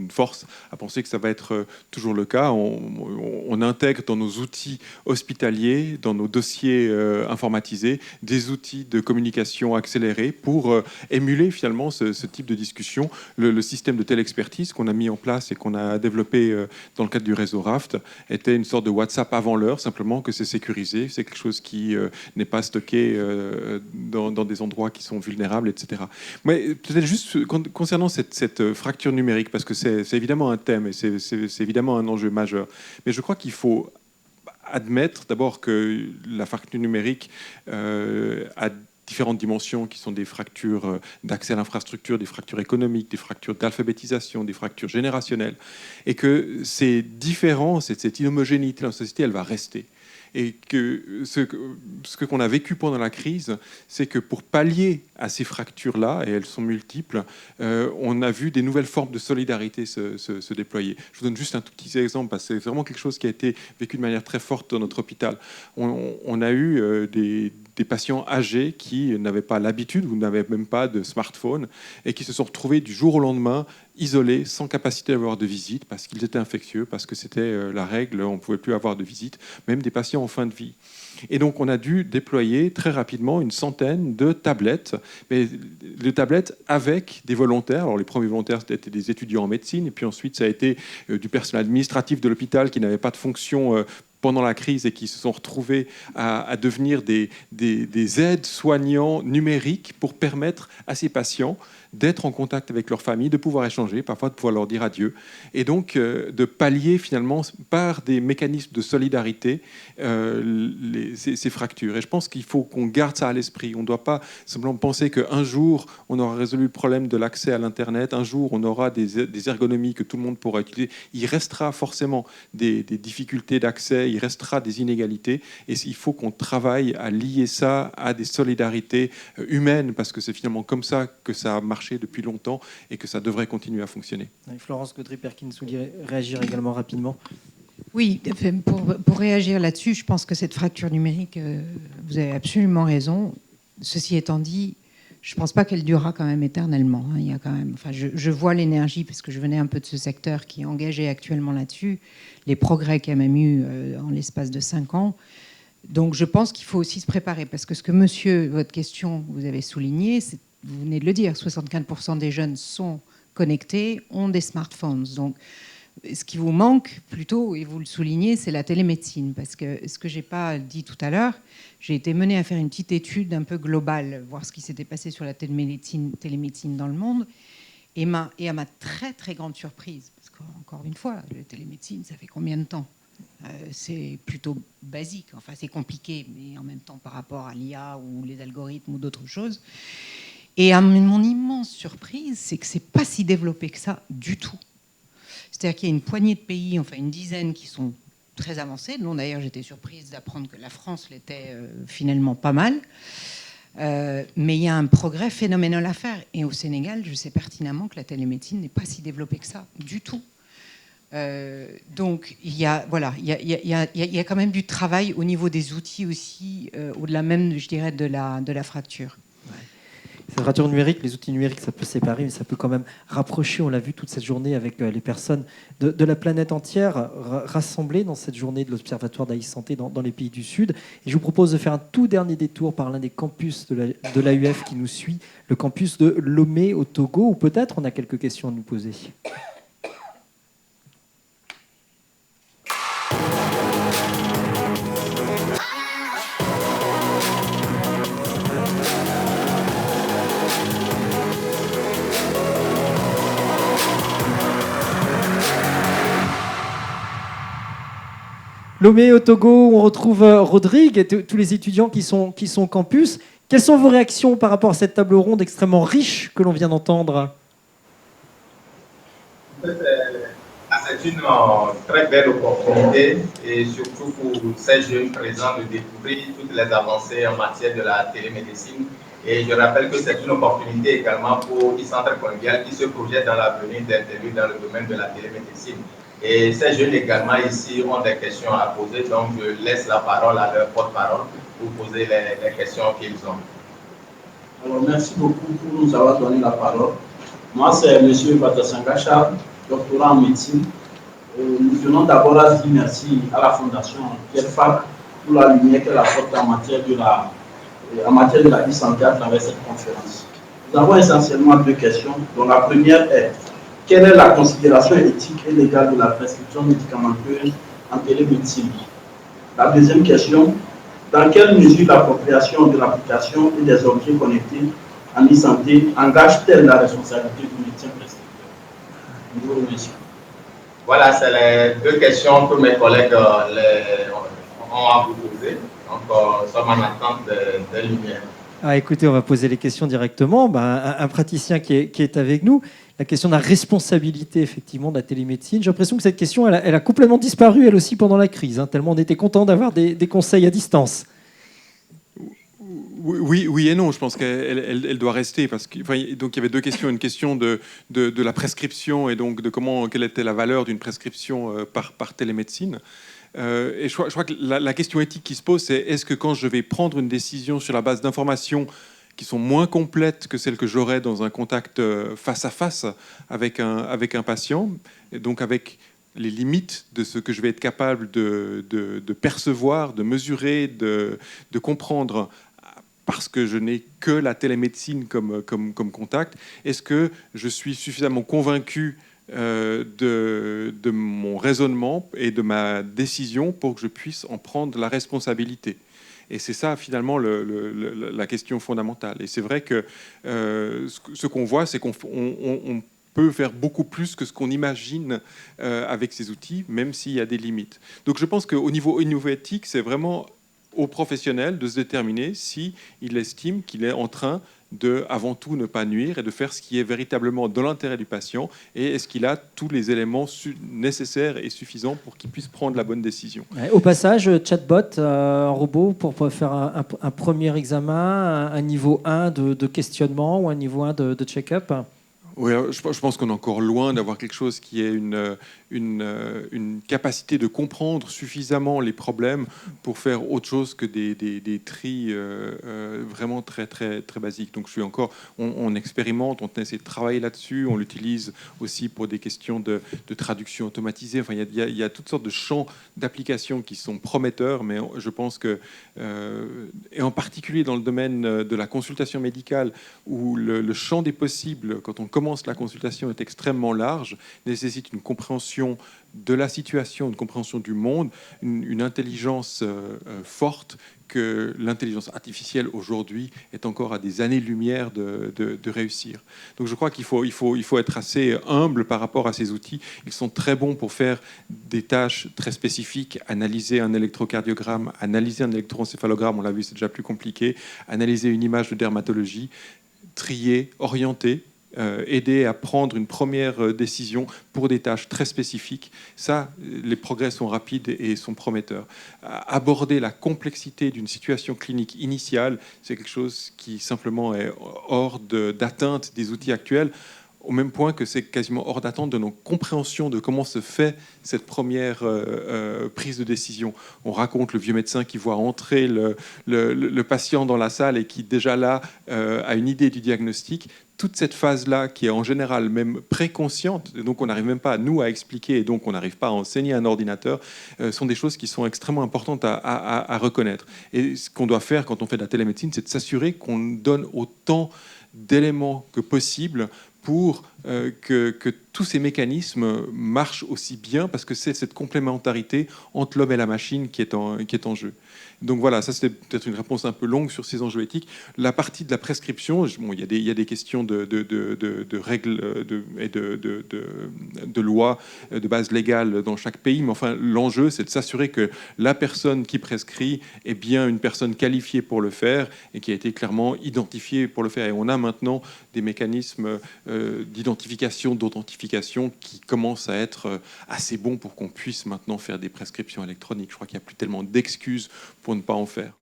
Speaker 3: force à penser que ça va être toujours le cas. On intègre dans nos outils hospitaliers, dans nos dossiers informatisés, des outils de communication accélérés pour émuler finalement ce type de discussion. Le système de télé-expertise qu'on a mis en place et qu'on a développé dans le cadre du réseau RAFT était une sorte de WhatsApp avant l'heure, simplement que c'est sécurisé, c'est quelque chose qui n'est pas stocké dans des endroits qui sont vulnérables, etc. Mais peut-être juste concernant cette fracture numérique, parce que c'est évidemment un thème et c'est évidemment un enjeu majeur. Mais je crois qu'il faut admettre d'abord que la fracture numérique a différentes dimensions qui sont des fractures d'accès à l'infrastructure, des fractures économiques, des fractures d'alphabétisation, des fractures générationnelles, et que ces différences et cette inhomogénéité dans la société, elle va rester. Et que ce qu'on a vécu pendant la crise, c'est que pour pallier à ces fractures-là, et elles sont multiples, on a vu des nouvelles formes de solidarité se déployer. Je vous donne juste un tout petit exemple, parce que c'est vraiment quelque chose qui a été vécu de manière très forte dans notre hôpital. On a eu des patients âgés qui n'avaient pas l'habitude ou n'avaient même pas de smartphone et qui se sont retrouvés du jour au lendemain isolés, sans capacité d'avoir de visite, parce qu'ils étaient infectieux, parce que c'était la règle, on ne pouvait plus avoir de visite, même des patients en fin de vie. Et donc on a dû déployer très rapidement une centaine de tablettes, mais de tablettes avec des volontaires. Alors les premiers volontaires, c'était des étudiants en médecine, et puis ensuite ça a été du personnel administratif de l'hôpital qui n'avait pas de fonction pendant la crise et qui se sont retrouvés à devenir des aides-soignants numériques pour permettre à ces patients d'être en contact avec leur famille, de pouvoir échanger, parfois de pouvoir leur dire adieu, et donc de pallier finalement par des mécanismes de solidarité ces fractures. Et je pense qu'il faut qu'on garde ça à l'esprit. On ne doit pas simplement penser qu'un jour, on aura résolu le problème de l'accès à l'Internet, un jour, on aura des ergonomies que tout le monde pourra utiliser. Il restera forcément des difficultés d'accès, il restera des inégalités, et il faut qu'on travaille à lier ça à des solidarités humaines, parce que c'est finalement comme ça que ça a marché depuis longtemps et que ça devrait continuer à fonctionner.
Speaker 1: Florence Gaudry-Perkins, vous voulez réagir également rapidement ?
Speaker 5: Oui, pour réagir là-dessus, je pense que cette fracture numérique, vous avez absolument raison. Ceci étant dit, je ne pense pas qu'elle durera quand même éternellement. Il y a quand même, je vois l'énergie, parce que je venais un peu de ce secteur qui est engagé actuellement là-dessus, les progrès qu'il y a même eu en l'espace de 5 ans. Donc je pense qu'il faut aussi se préparer, parce que ce que monsieur, votre question, vous avez souligné, c'est, vous venez de le dire, 75% des jeunes sont connectés, ont des smartphones. Donc ce qui vous manque plutôt, et vous le soulignez, c'est la télémédecine. Parce que ce que je n'ai pas dit tout à l'heure, j'ai été menée à faire une petite étude un peu globale, voir ce qui s'était passé sur la télémédecine dans le monde. Et à ma très très grande surprise, parce qu'encore une fois, la télémédecine, ça fait combien de temps ? C'est plutôt basique, enfin c'est compliqué, mais en même temps par rapport à l'IA ou les algorithmes ou d'autres choses. Et à mon immense surprise, c'est que c'est pas si développé que ça du tout. C'est-à-dire qu'il y a une poignée de pays, enfin une dizaine, qui sont très avancés. Non, d'ailleurs, j'étais surprise d'apprendre que la France l'était finalement pas mal. Mais il y a un progrès phénoménal à faire. Et au Sénégal, je sais pertinemment que la télémédecine n'est pas si développée que ça du tout. Donc il y a quand même du travail au niveau des outils aussi, au-delà même, je dirais, de la fracture.
Speaker 1: Cette fracture numérique, les outils numériques, ça peut séparer, mais ça peut quand même rapprocher. On l'a vu toute cette journée avec les personnes de la planète entière rassemblées dans cette journée de l'Observatoire d'AI Santé dans les pays du Sud. Et je vous propose de faire un tout dernier détour par l'un des campus de l'AUF qui nous suit, le campus de Lomé au Togo, où peut-être on a quelques questions à nous poser. Lomé au Togo, on retrouve Rodrigue et tous les étudiants qui sont au campus. Quelles sont vos réactions par rapport à cette table ronde extrêmement riche que l'on vient d'entendre?
Speaker 7: C'est une très belle opportunité et surtout pour ces jeunes présents de découvrir toutes les avancées en matière de la télémédecine. Et je rappelle que c'est une opportunité également pour e-Centre Convivial qui se projette dans l'avenir d'intervenir dans le domaine de la télémédecine. Et ces jeunes également ici ont des questions à poser, donc je laisse la parole à leur porte-parole pour poser les questions qu'ils ont.
Speaker 8: Alors, merci beaucoup pour nous avoir donné la parole. Moi, c'est M. Batasanga Charles, doctorat en médecine. Nous venons d'abord à dire merci à la Fondation Pierre Fabre pour la lumière qu'elle apporte en matière de la e-santé à travers cette conférence. Nous avons essentiellement deux questions, dont la première est: quelle est la considération éthique et légale de la prescription médicamenteuse en télémédecine? La deuxième question: dans quelle mesure l'appropriation de l'application et des objets connectés en e-santé engage-t-elle la responsabilité du médecin prescripteur? Je vous remercie.
Speaker 7: Voilà, c'est les deux questions que mes collègues ont à vous poser. Donc, nous sommes en attente de lumière.
Speaker 1: Ah, écoutez, on va poser les questions directement. Un praticien qui est avec nous. La question de la responsabilité, effectivement, de la télémédecine. J'ai l'impression que cette question, elle a complètement disparu, elle aussi, pendant la crise, hein, tellement on était content d'avoir des conseils à distance.
Speaker 3: Oui et non, je pense qu'elle doit rester. Donc il y avait deux questions. Une question de la prescription et donc de quelle était la valeur d'une prescription par télémédecine. Et je crois que la question éthique qui se pose, c'est est-ce que quand je vais prendre une décision sur la base d'informations qui sont moins complètes que celles que j'aurais dans un contact face à face avec un patient, et donc avec les limites de ce que je vais être capable de percevoir, de mesurer, de comprendre, parce que je n'ai que la télémédecine comme contact, est-ce que je suis suffisamment convaincu de mon raisonnement et de ma décision pour que je puisse en prendre la responsabilité? Et c'est ça, finalement, la question fondamentale. Et c'est vrai que ce qu'on voit, c'est qu'on peut faire beaucoup plus que ce qu'on imagine avec ces outils, même s'il y a des limites. Donc je pense qu'au niveau éthique, c'est vraiment aux professionnels de se déterminer s'il estime qu'il est en train de, avant tout, ne pas nuire et de faire ce qui est véritablement dans l'intérêt du patient, et est-ce qu'il a tous les éléments nécessaires et suffisants pour qu'il puisse prendre la bonne décision.
Speaker 1: Au passage, chatbot, un robot pour faire un premier examen, un niveau 1 de questionnement ou un niveau 1 de check-up.
Speaker 3: Oui, je pense qu'on est encore loin d'avoir quelque chose qui ait une capacité de comprendre suffisamment les problèmes pour faire autre chose que des tris vraiment très, très, très basiques. Donc on expérimente, on essaie de travailler là-dessus, on l'utilise aussi pour des questions de traduction automatisée. Enfin, il y a toutes sortes de champs d'application qui sont prometteurs, mais je pense que, et en particulier dans le domaine de la consultation médicale, où le champ des possibles, quand on commence la consultation, est extrêmement large, nécessite une compréhension de la situation, une compréhension du monde, une intelligence forte que l'intelligence artificielle aujourd'hui est encore à des années-lumière de réussir. Donc je crois qu'il faut être assez humble par rapport à ces outils. Ils sont très bons pour faire des tâches très spécifiques, analyser un électrocardiogramme, analyser un électroencéphalogramme, on l'a vu, c'est déjà plus compliqué, analyser une image de dermatologie, trier, orienter, aider à prendre une première décision pour des tâches très spécifiques. Ça, les progrès sont rapides et sont prometteurs. Aborder la complexité d'une situation clinique initiale, c'est quelque chose qui simplement est hors d'atteinte des outils actuels. au même point que c'est quasiment hors d'attente de nos compréhensions de comment se fait cette première prise de décision. On raconte le vieux médecin qui voit entrer le patient dans la salle et qui déjà là a une idée du diagnostic. Toute cette phase-là, qui est en général même préconsciente, et donc on n'arrive même pas, nous, à expliquer, et donc on n'arrive pas à enseigner à un ordinateur, sont des choses qui sont extrêmement importantes à reconnaître. Et ce qu'on doit faire quand on fait de la télémédecine, c'est de s'assurer qu'on donne autant d'éléments que possible pour que tous ces mécanismes marchent aussi bien, parce que c'est cette complémentarité entre l'homme et la machine qui est en jeu. Donc voilà, ça c'était peut-être une réponse un peu longue sur ces enjeux éthiques. La partie de la prescription, bon, il y a des questions de règles et de lois de base légale dans chaque pays, mais enfin l'enjeu c'est de s'assurer que la personne qui prescrit est bien une personne qualifiée pour le faire et qui a été clairement identifiée pour le faire. Et on a maintenant des mécanismes d'identification, d'authentification qui commencent à être assez bons pour qu'on puisse maintenant faire des prescriptions électroniques. Je crois qu'il n'y a plus tellement d'excuses pour ne pas en faire.